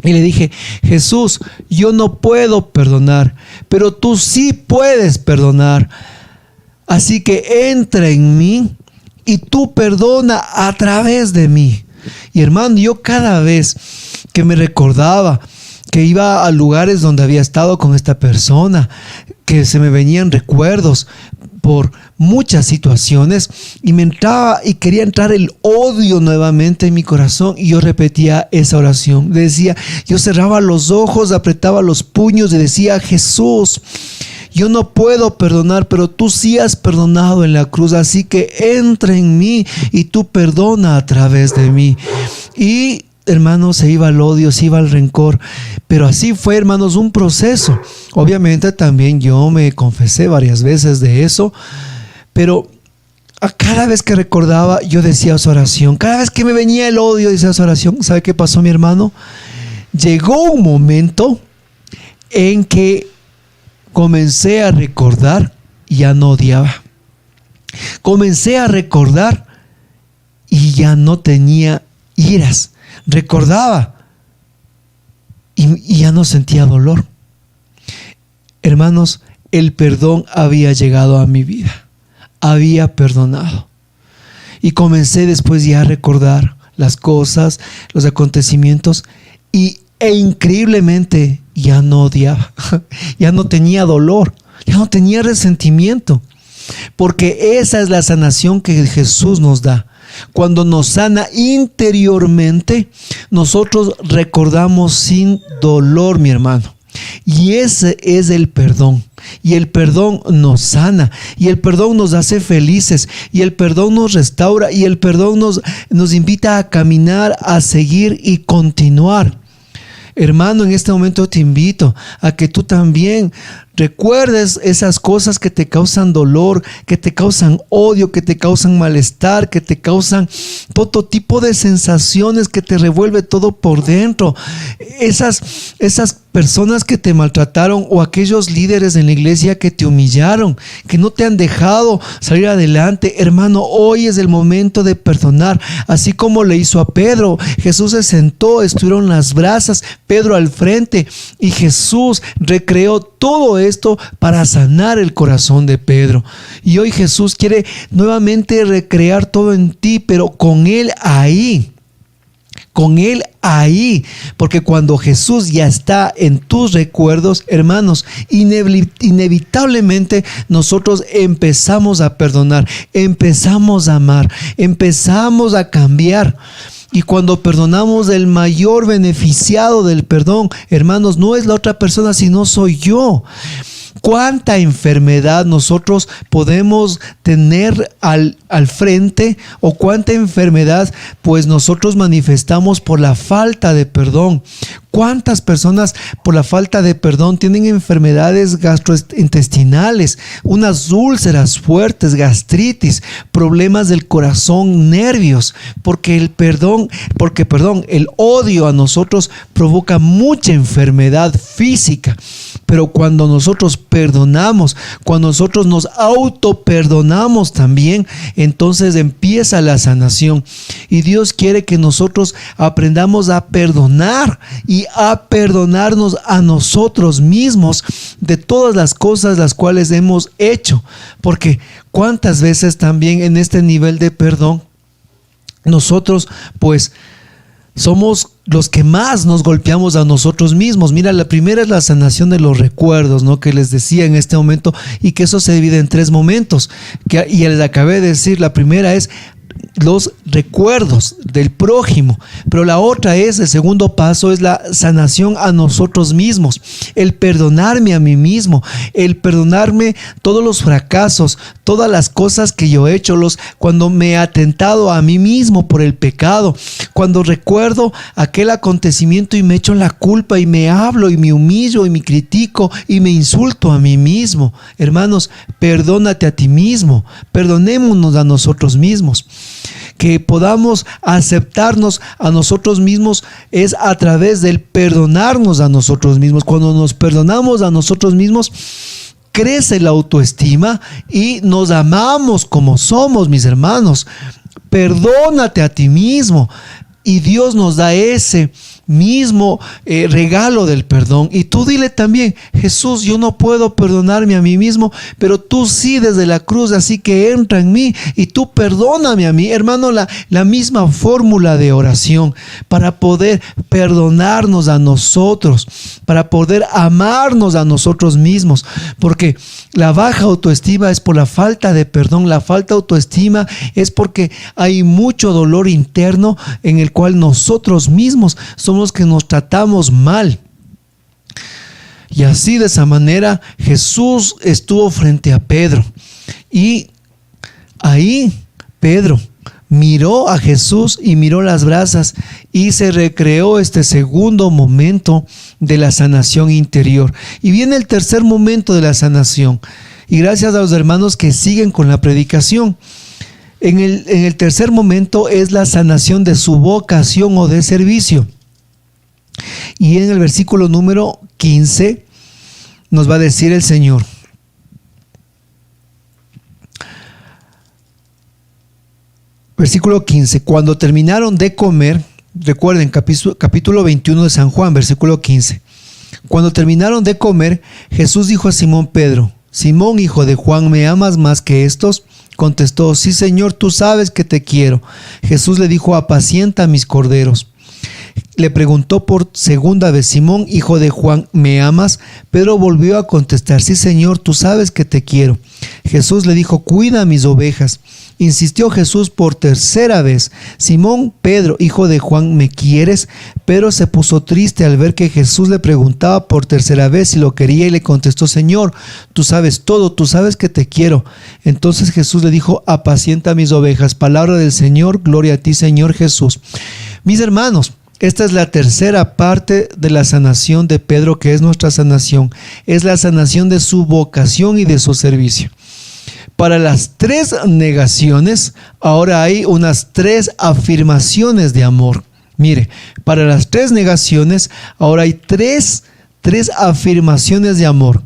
Speaker 1: Y le dije: Jesús, yo no puedo perdonar, pero tú sí puedes perdonar. Así que entra en mí y tú perdona a través de mí. Y hermano, yo cada vez que me recordaba que iba a lugares donde había estado con esta persona, que se me venían recuerdos por muchas situaciones, y me entraba y quería entrar el odio nuevamente en mi corazón, y yo repetía esa oración. Le decía, yo cerraba los ojos, apretaba los puños y decía: Jesús, yo no puedo perdonar, pero tú sí has perdonado en la cruz, así que entra en mí y tú perdona a través de mí. Y hermanos, se iba al odio, se iba al rencor. Pero así fue, hermanos, un proceso. Obviamente también yo me confesé varias veces de eso, pero a cada vez que recordaba, yo decía esa oración. Cada vez que me venía el odio, decía esa oración. ¿Sabe qué pasó, mi hermano? Llegó un momento en que comencé a recordar y ya no odiaba. Comencé a recordar y ya no tenía iras. Recordaba y ya no sentía dolor. Hermanos, el perdón había llegado a mi vida. Había perdonado. Y comencé después ya a recordar las cosas, los acontecimientos e increíblemente ya no odiaba. Ya no tenía dolor. Ya no tenía resentimiento. Porque esa es la sanación que Jesús nos da. Cuando nos sana interiormente, nosotros recordamos sin dolor, mi hermano. Y ese es el perdón. Y el perdón nos sana. Y el perdón nos hace felices. Y el perdón nos restaura. Y el perdón nos invita a caminar, a seguir y continuar. Hermano, en este momento te invito a que tú también recuerdes esas cosas que te causan dolor, que te causan odio, que te causan malestar, que te causan todo tipo de sensaciones, que te revuelve todo por dentro. Esas personas que te maltrataron o aquellos líderes en la iglesia que te humillaron, que no te han dejado salir adelante. Hermano, hoy es el momento de perdonar, así como le hizo a Pedro. Jesús se sentó, estuvieron las brasas, Pedro al frente, y Jesús recreó todo esto para sanar el corazón de Pedro. Y hoy Jesús quiere nuevamente recrear todo en ti, pero con Él ahí. Con Él ahí, porque cuando Jesús ya está en tus recuerdos, hermanos, inevitablemente nosotros empezamos a perdonar, empezamos a amar, empezamos a cambiar. Y cuando perdonamos, el mayor beneficiado del perdón, hermanos, no es la otra persona, sino soy yo. ¿Cuánta enfermedad nosotros podemos tener al frente? ¿O cuánta enfermedad pues nosotros manifestamos por la falta de perdón? ¿Cuántas personas por la falta de perdón tienen enfermedades gastrointestinales, unas úlceras fuertes, gastritis, problemas del corazón, nervios? Porque el odio a nosotros provoca mucha enfermedad física. Pero cuando nosotros perdonamos, cuando nosotros nos autoperdonamos también, entonces empieza la sanación. Y Dios quiere que nosotros aprendamos a perdonar y a perdonarnos a nosotros mismos de todas las cosas las cuales hemos hecho. Porque cuántas veces también en este nivel de perdón, nosotros pues somos los que más nos golpeamos a nosotros mismos. Mira, la primera es la sanación de los recuerdos, ¿no? Que les decía en este momento, y que eso se divide en 3 momentos. Y les acabé de decir, la primera es los recuerdos del prójimo, pero la otra es, el segundo paso es la sanación a nosotros mismos, el perdonarme a mí mismo, el perdonarme todos los fracasos, todas las cosas que yo he hecho, cuando me he atentado a mí mismo por el pecado, cuando recuerdo aquel acontecimiento y me echo la culpa y me hablo y me humillo y me critico y me insulto a mí mismo. Hermanos, perdónate a ti mismo, perdonémonos a nosotros mismos. Que podamos aceptarnos a nosotros mismos es a través del perdonarnos a nosotros mismos. Cuando nos perdonamos a nosotros mismos, crece la autoestima y nos amamos como somos, mis hermanos. Perdónate a ti mismo y Dios nos da ese mismo regalo del perdón. Y tú dile también: Jesús, yo no puedo perdonarme a mí mismo, pero tú sí desde la cruz, así que entra en mí y tú perdóname a mí. Hermano, la misma fórmula de oración para poder perdonarnos a nosotros, para poder amarnos a nosotros mismos, porque la baja autoestima es por la falta de perdón. La falta de autoestima es porque hay mucho dolor interno en el cual nosotros mismos somos los que nos tratamos mal. Y así, de esa manera, Jesús estuvo frente a Pedro. Y ahí Pedro miró a Jesús y miró las brasas y se recreó este segundo momento de la sanación interior. Y viene el tercer momento de la sanación. Y gracias a los hermanos que siguen con la predicación. En el tercer momento es la sanación de su vocación o de servicio. Y en el versículo número 15 nos va a decir el Señor: versículo 15, cuando terminaron de comer, recuerden, capítulo 21 de San Juan, versículo 15. Cuando terminaron de comer, Jesús dijo a Simón Pedro: Simón, hijo de Juan, ¿me amas más que estos? Contestó: sí, Señor, tú sabes que te quiero. Jesús le dijo: apacienta mis corderos. Le preguntó por segunda vez: Simón, hijo de Juan, ¿me amas? Pedro volvió a contestar: sí, Señor, tú sabes que te quiero. Jesús le dijo: cuida mis ovejas. Insistió Jesús por tercera vez: Simón, Pedro, hijo de Juan, ¿me quieres? Pedro se puso triste al ver que Jesús le preguntaba por tercera vez si lo quería y le contestó: Señor, tú sabes todo, tú sabes que te quiero. Entonces Jesús le dijo: apacienta mis ovejas. Palabra del Señor, gloria a ti, Señor Jesús. Mis hermanos, esta es la tercera parte de la sanación de Pedro, que es nuestra sanación. Es la sanación de su vocación y de su servicio. Para las tres negaciones, ahora hay unas tres afirmaciones de amor. Mire, para las tres negaciones, ahora hay tres afirmaciones de amor.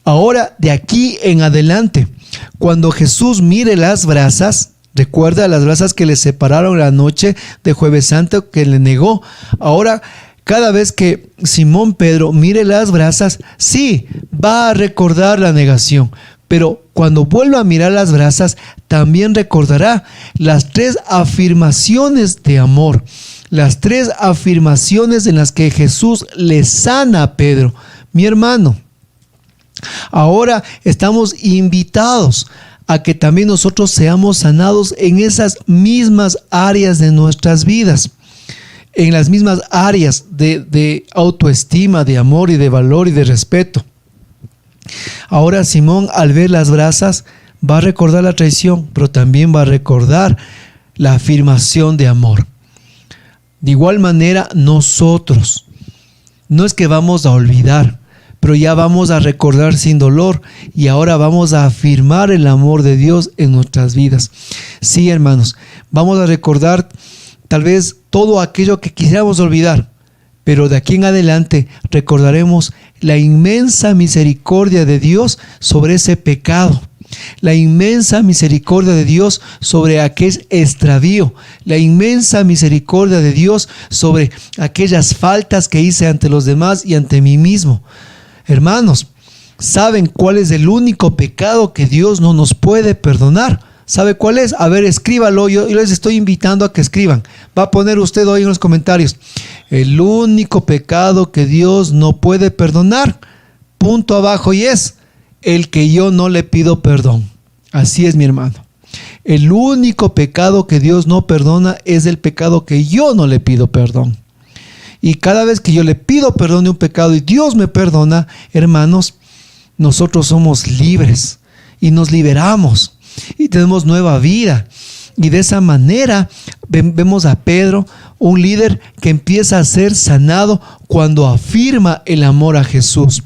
Speaker 1: Ahora, de aquí en adelante, cuando Jesús mire las brasas, recuerda las brasas que le separaron la noche de Jueves Santo, que le negó. Ahora, cada vez que Simón Pedro mire las brasas, sí, va a recordar la negación. Pero cuando vuelva a mirar las brasas, también recordará las tres afirmaciones de amor. Las tres afirmaciones en las que Jesús le sana a Pedro. Mi hermano, ahora estamos invitados a que también nosotros seamos sanados en esas mismas áreas de nuestras vidas. En las mismas áreas de autoestima, de amor y de valor y de respeto. Ahora Simón, al ver las brasas, va a recordar la traición, pero también va a recordar la afirmación de amor. De igual manera, nosotros, no es que vamos a olvidar, pero ya vamos a recordar sin dolor y ahora vamos a afirmar el amor de Dios en nuestras vidas. Sí, hermanos, vamos a recordar tal vez todo aquello que quisiéramos olvidar, pero de aquí en adelante recordaremos la inmensa misericordia de Dios sobre ese pecado, la inmensa misericordia de Dios sobre aquel extravío, la inmensa misericordia de Dios sobre aquellas faltas que hice ante los demás y ante mí mismo. Hermanos, ¿saben cuál es el único pecado que Dios no nos puede perdonar? ¿Sabe cuál es? A ver, escríbalo. Yo les estoy invitando a que escriban. Va a poner usted hoy en los comentarios: el único pecado que Dios no puede perdonar, punto abajo, y es el que yo no le pido perdón. Así es, mi hermano. El único pecado que Dios no perdona es el pecado que yo no le pido perdón. Y cada vez que yo le pido perdón de un pecado y Dios me perdona, hermanos, nosotros somos libres y nos liberamos y tenemos nueva vida. Y de esa manera vemos a Pedro, un líder que empieza a ser sanado cuando afirma el amor a Jesús.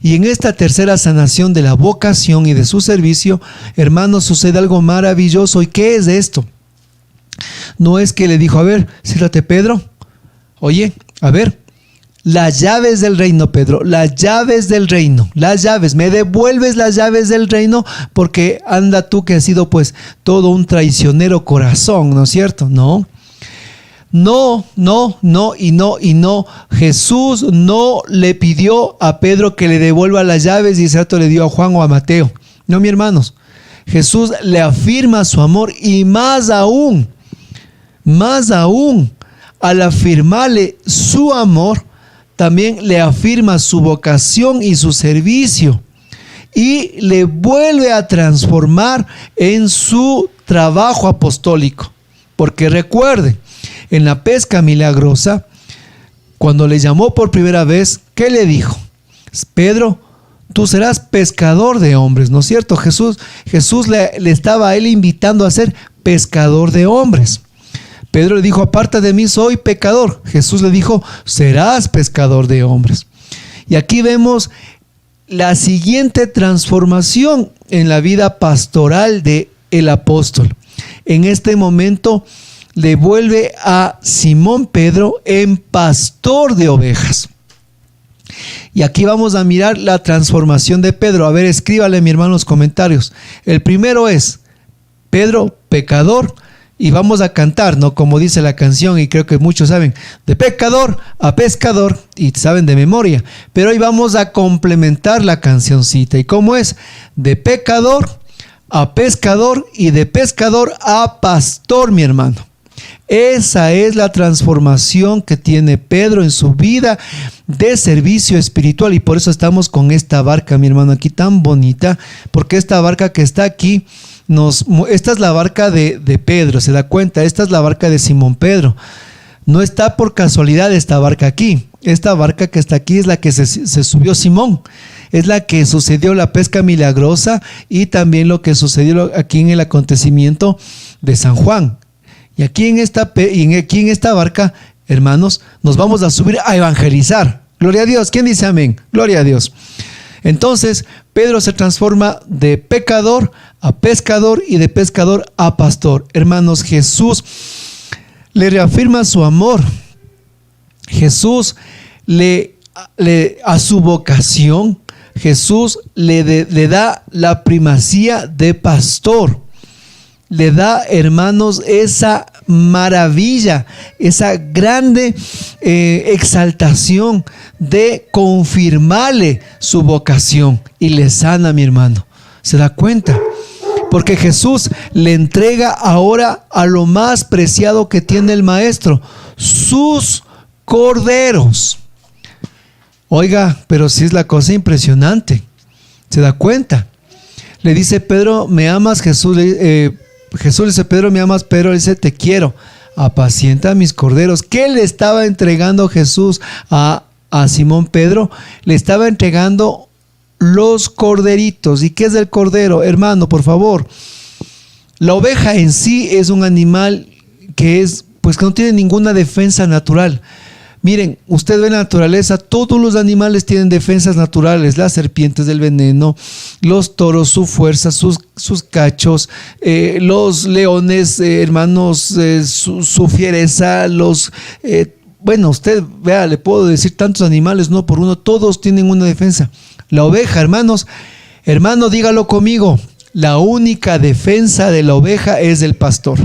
Speaker 1: Y en esta tercera sanación de la vocación y de su servicio, hermanos, sucede algo maravilloso. ¿Y qué es esto? No es que le dijo: a ver, siéntate, Pedro. Oye, a ver, las llaves del reino, Pedro, las llaves del reino, las llaves, me devuelves las llaves del reino, porque anda tú que has sido pues todo un traicionero corazón, ¿no es cierto? No, Jesús no le pidió a Pedro que le devuelva las llaves y cierto le dio a Juan o a Mateo. No, mis hermanos, Jesús le afirma su amor y más aún, al afirmarle su amor, también le afirma su vocación y su servicio y le vuelve a transformar en su trabajo apostólico. Porque recuerde, en la pesca milagrosa, cuando le llamó por primera vez, ¿qué le dijo? Pedro, tú serás pescador de hombres, ¿no es cierto? Jesús le estaba a él invitando a ser pescador de hombres. Pedro le dijo, aparta de mí, soy pecador. Jesús le dijo, serás pescador de hombres. Y aquí vemos la siguiente transformación en la vida pastoral de el apóstol. En este momento le vuelve a Simón Pedro en pastor de ovejas. Y aquí vamos a mirar la transformación de Pedro. A ver, escríbale, mi hermano, en los comentarios. El primero es Pedro, pecador. Y vamos a cantar, ¿no? Como dice la canción, y creo que muchos saben, de pecador a pescador, y saben de memoria. Pero hoy vamos a complementar la cancioncita. ¿Y cómo es? De pecador a pescador y de pescador a pastor, mi hermano. Esa es la transformación que tiene Pedro en su vida de servicio espiritual. Y por eso estamos con esta barca, mi hermano, aquí tan bonita, porque esta barca que está aquí, esta es la barca de Pedro, ¿se da cuenta? Esta es la barca de Simón Pedro. No está por casualidad esta barca aquí. Esta barca que está aquí es la que se subió Simón. Es la que sucedió la pesca milagrosa y también lo que sucedió aquí en el acontecimiento de San Juan. Y aquí en esta barca, hermanos, nos vamos a subir a evangelizar. Gloria a Dios. ¿Quién dice amén? Gloria a Dios. Entonces, Pedro se transforma de pecador a pescador y de pescador a pastor. Hermanos, Jesús le reafirma su amor. Jesús a su vocación, Jesús le da la primacía de pastor. Le da, hermanos, esa maravilla, esa grande exaltación de confirmarle su vocación y le sana, mi hermano. ¿Se da cuenta? Porque Jesús le entrega ahora a lo más preciado que tiene el maestro, sus corderos. Oiga, pero sí es la cosa impresionante. ¿Se da cuenta? Le dice Pedro, ¿me amas? Jesús le dice, Pedro, ¿me amas? Pedro le dice, te quiero, apacienta mis corderos. ¿Qué le estaba entregando Jesús a Simón Pedro? Le estaba entregando los corderitos. ¿Y qué es el cordero? Hermano, por favor, la oveja en sí es un animal que no tiene ninguna defensa natural. Miren, usted ve en la naturaleza, todos los animales tienen defensas naturales, las serpientes del veneno, los toros, su fuerza, sus cachos, los leones, hermanos, su fiereza, usted vea, le puedo decir tantos animales, no por uno, todos tienen una defensa. La oveja, hermano, dígalo conmigo, la única defensa de la oveja es el pastor.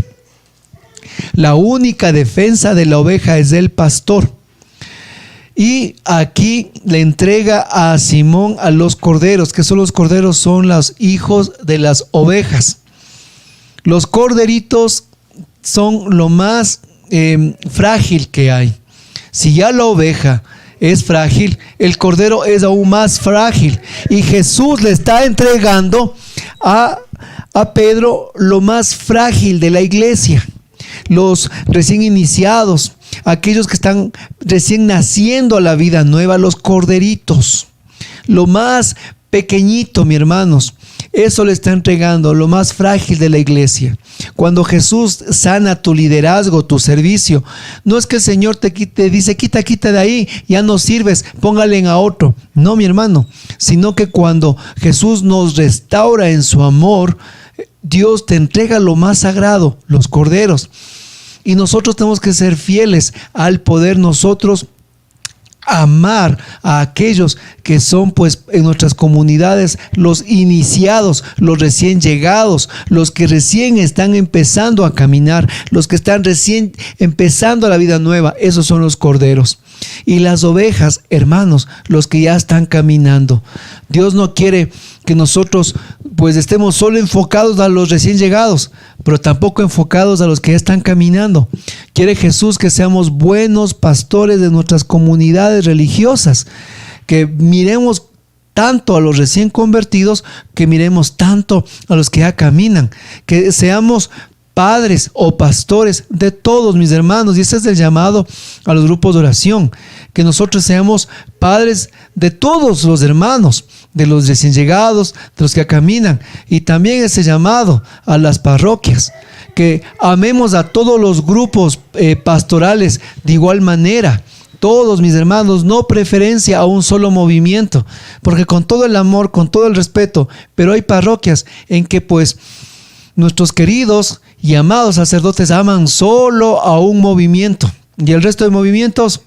Speaker 1: La única defensa de la oveja es el pastor. Y aquí le entrega a Simón a los corderos. ¿Qué son los corderos? Son los hijos de las ovejas. Los corderitos son lo más frágil que hay. Si ya la oveja es frágil, el cordero es aún más frágil. Y Jesús le está entregando a Pedro lo más frágil de la iglesia. Los recién iniciados, aquellos que están recién naciendo a la vida nueva, los corderitos, lo más pequeñito, mis hermanos, eso le está entregando, lo más frágil de la iglesia. Cuando Jesús sana tu liderazgo, tu servicio, no es que el Señor te dice, quita de ahí, ya no sirves, póngale a otro. No, mi hermano, sino que cuando Jesús nos restaura en su amor, Dios te entrega lo más sagrado, los corderos. Y nosotros tenemos que ser fieles al poder nosotros amar a aquellos que son en nuestras comunidades los iniciados, los recién llegados, los que recién están empezando a caminar, los que están recién empezando la vida nueva. Esos son los corderos. Y las ovejas, hermanos, los que ya están caminando. Dios no quiere que nosotros estemos solo enfocados a los recién llegados, pero tampoco enfocados a los que ya están caminando. Quiere Jesús que seamos buenos pastores de nuestras comunidades religiosas, que miremos tanto a los recién convertidos, que miremos tanto a los que ya caminan, que seamos padres o pastores de todos, mis hermanos. Y ese es el llamado a los grupos de oración, que nosotros seamos padres de todos los hermanos, de los recién llegados, de los que caminan, y también ese llamado a las parroquias, que amemos a todos los grupos pastorales de igual manera. Todos, mis hermanos, no preferencia a un solo movimiento, porque con todo el amor, con todo el respeto, pero hay parroquias en que pues nuestros queridos y amados sacerdotes aman solo a un movimiento y el resto de movimientos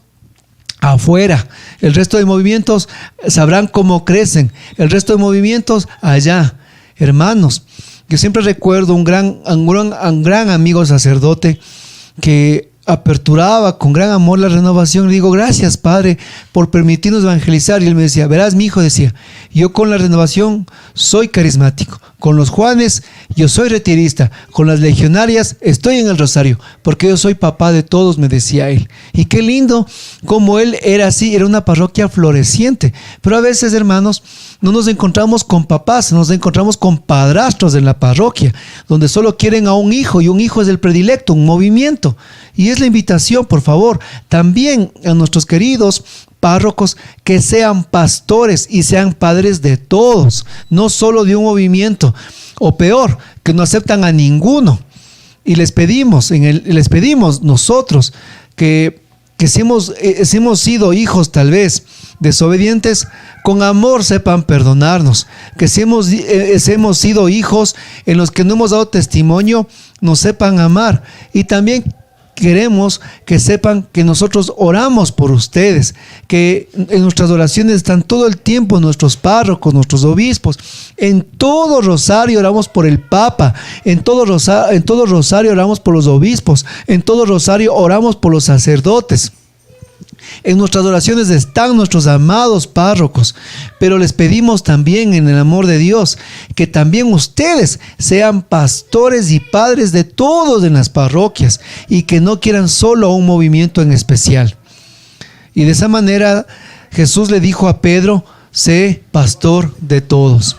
Speaker 1: afuera, el resto de movimientos sabrán cómo crecen, el resto de movimientos allá. Hermanos, yo siempre recuerdo un gran amigo sacerdote que aperturaba con gran amor la renovación. Le digo, gracias, Padre, por permitirnos evangelizar. Y él me decía, verás, mi hijo, decía, yo con la renovación soy carismático, con los Juanes yo soy retirista, con las legionarias estoy en el rosario, porque yo soy papá de todos, me decía él. Y qué lindo como él era así, era una parroquia floreciente. Pero a veces, hermanos, no nos encontramos con papás, nos encontramos con padrastros en la parroquia, donde solo quieren a un hijo, y un hijo es el predilecto, un movimiento. Y es la invitación, por favor, también a nuestros queridos párrocos, que sean pastores y sean padres de todos, no solo de un movimiento, o peor, que no aceptan a ninguno. Y les pedimos nosotros que si hemos sido hijos tal vez desobedientes, con amor sepan perdonarnos, que si hemos sido hijos en los que no hemos dado testimonio, nos sepan amar. Y también queremos que sepan que nosotros oramos por ustedes, que en nuestras oraciones están todo el tiempo nuestros párrocos, nuestros obispos. En todo rosario oramos por el Papa, en todo rosario oramos por los obispos, en todo rosario oramos por los sacerdotes. En nuestras oraciones están nuestros amados párrocos, pero les pedimos también en el amor de Dios que también ustedes sean pastores y padres de todos en las parroquias y que no quieran solo un movimiento en especial. Y de esa manera Jesús le dijo a Pedro, sé pastor de todos.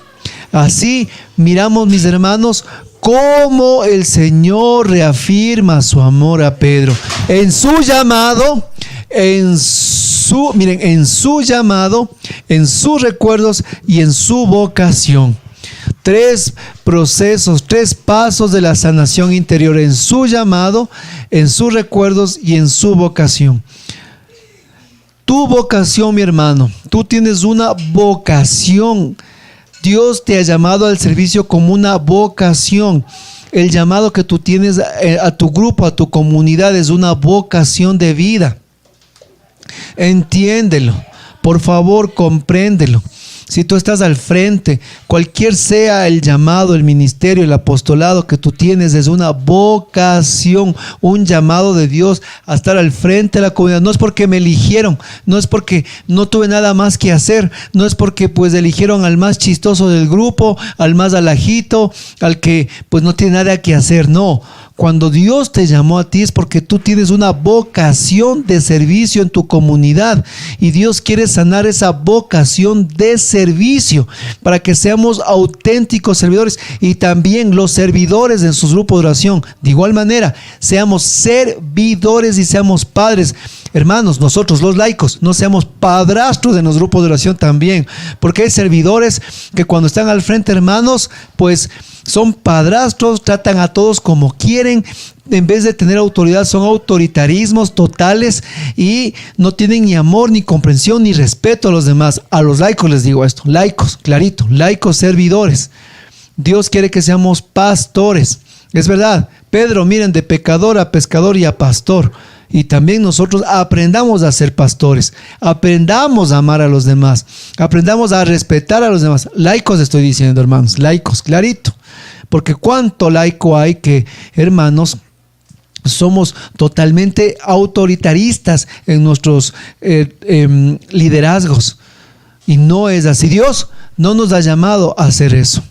Speaker 1: Así miramos, mis hermanos, cómo el Señor reafirma su amor a Pedro en su llamado, en su llamado, en sus recuerdos y en su vocación. 3 procesos, 3 pasos de la sanación interior: en su llamado, en sus recuerdos y en su vocación. Tu vocación, mi hermano, tú tienes una vocación. Dios te ha llamado al servicio como una vocación. El llamado que tú tienes a tu grupo, a tu comunidad, es una vocación de vida. Entiéndelo, por favor, compréndelo. Si tú estás al frente, cualquier sea el llamado, el ministerio, el apostolado que tú tienes, es una vocación, un llamado de Dios a estar al frente de la comunidad. No es porque me eligieron, no es porque no tuve nada más que hacer, no es porque pues eligieron al más chistoso del grupo, al más alajito, al que pues no tiene nada que hacer. No, cuando Dios te llamó a ti es porque tú tienes una vocación de servicio en tu comunidad y Dios quiere sanar esa vocación de servicio para que seamos auténticos servidores, y también los servidores en sus grupos de oración. De igual manera, seamos servidores y seamos padres. Hermanos, nosotros los laicos no seamos padrastros en los grupos de oración también, porque hay servidores que cuando están al frente, hermanos, pues son padrastros, tratan a todos como quieren. En vez de tener autoridad, son autoritarismos totales y no tienen ni amor, ni comprensión, ni respeto a los demás. A los laicos les digo esto, laicos, clarito, laicos servidores. Dios quiere que seamos pastores. Es verdad, Pedro, miren, de pecador a pescador y a pastor. Y también nosotros aprendamos a ser pastores, aprendamos a amar a los demás, aprendamos a respetar a los demás. Laicos estoy diciendo, hermanos, laicos, clarito. Porque cuánto laico hay que, hermanos, somos totalmente autoritaristas en nuestros liderazgos. Y no es así. Dios no nos ha llamado a hacer eso.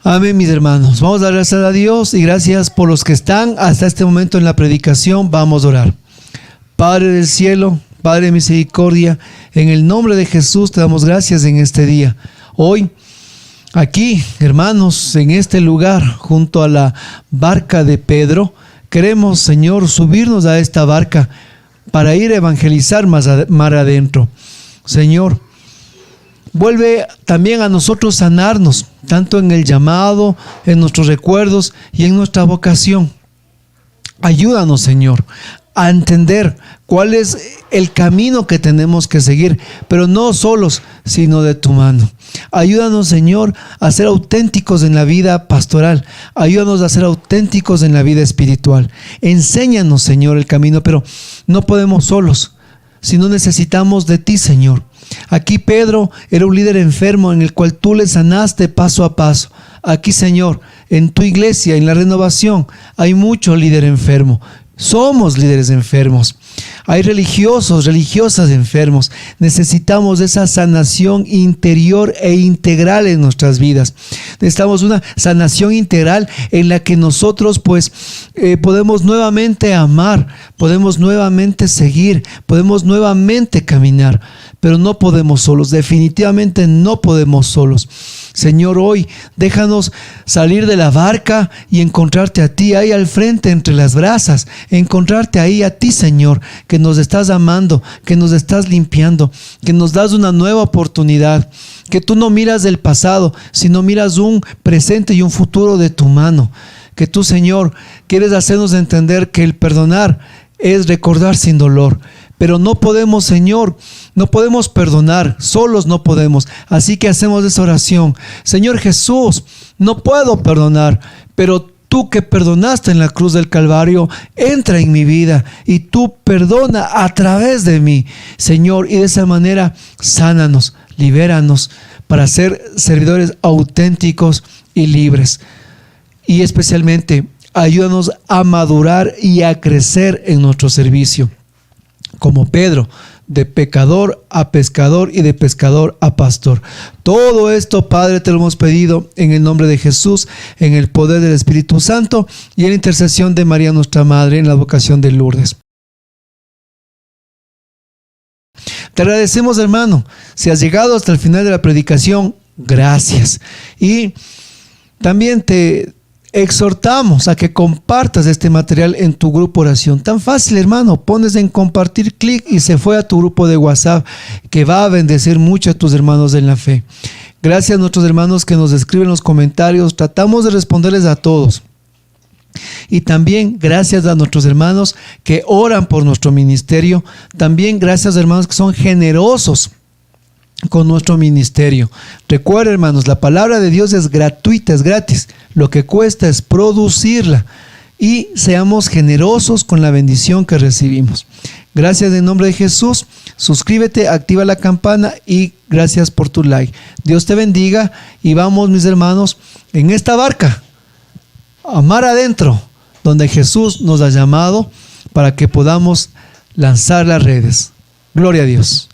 Speaker 1: Amén, mis hermanos. Vamos a dar gracias a Dios y gracias por los que están hasta este momento en la predicación. Vamos a orar. Padre del cielo, Padre de misericordia, en el nombre de Jesús te damos gracias en este día. Hoy, aquí, hermanos, en este lugar, junto a la barca de Pedro, queremos, Señor, subirnos a esta barca para ir a evangelizar más adentro. Señor, vuelve también a nosotros sanarnos, tanto en el llamado, en nuestros recuerdos y en nuestra vocación. Ayúdanos, Señor, a entender cuál es el camino que tenemos que seguir, pero no solos, sino de tu mano. Ayúdanos, Señor, a ser auténticos en la vida pastoral. Ayúdanos a ser auténticos en la vida espiritual. Enséñanos, Señor, el camino, pero no podemos solos, sino necesitamos de ti, Señor. Aquí Pedro era un líder enfermo en el cual tú le sanaste paso a paso. Aquí, Señor, en tu iglesia, en la renovación, hay mucho líder enfermo. Somos líderes enfermos. Hay religiosos, religiosas enfermos. Necesitamos esa sanación interior e integral en nuestras vidas. Necesitamos una sanación integral en la que nosotros podemos nuevamente amar, podemos nuevamente seguir, podemos nuevamente caminar. Pero no podemos solos, definitivamente no podemos solos. Señor, hoy déjanos salir de la barca y encontrarte a ti ahí al frente entre las brasas, encontrarte ahí a ti, Señor, que nos estás amando, que nos estás limpiando, que nos das una nueva oportunidad, que tú no miras del pasado, sino miras un presente y un futuro de tu mano, que tú, Señor, quieres hacernos entender que el perdonar es recordar sin dolor. Pero no podemos, Señor, no podemos perdonar, solos no podemos. Así que hacemos esa oración. Señor Jesús, no puedo perdonar, pero tú que perdonaste en la cruz del Calvario, entra en mi vida y tú perdona a través de mí, Señor. Y de esa manera, sánanos, libéranos para ser servidores auténticos y libres. Y especialmente, ayúdanos a madurar y a crecer en nuestro servicio. Como Pedro, de pecador a pescador y de pescador a pastor. Todo esto, Padre, te lo hemos pedido en el nombre de Jesús, en el poder del Espíritu Santo y en la intercesión de María nuestra Madre, en la advocación de Lourdes. Te agradecemos, hermano. Si has llegado hasta el final de la predicación, gracias. Y también te exhortamos a que compartas este material en tu grupo oración. Tan fácil, hermano, pones en compartir, clic y se fue a tu grupo de WhatsApp, que va a bendecir mucho a tus hermanos en la fe. Gracias a nuestros hermanos que nos escriben los comentarios, tratamos de responderles a todos. Y también gracias a nuestros hermanos que oran por nuestro ministerio. También gracias a hermanos que son generosos con nuestro ministerio. Recuerda, hermanos, la palabra de Dios es gratuita, es gratis. Lo que cuesta es producirla. Y seamos generosos con la bendición que recibimos. Gracias en nombre de Jesús. Suscríbete, activa la campana y gracias por tu like. Dios te bendiga y vamos, mis hermanos, en esta barca a mar adentro, donde Jesús nos ha llamado para que podamos lanzar las redes. Gloria a Dios.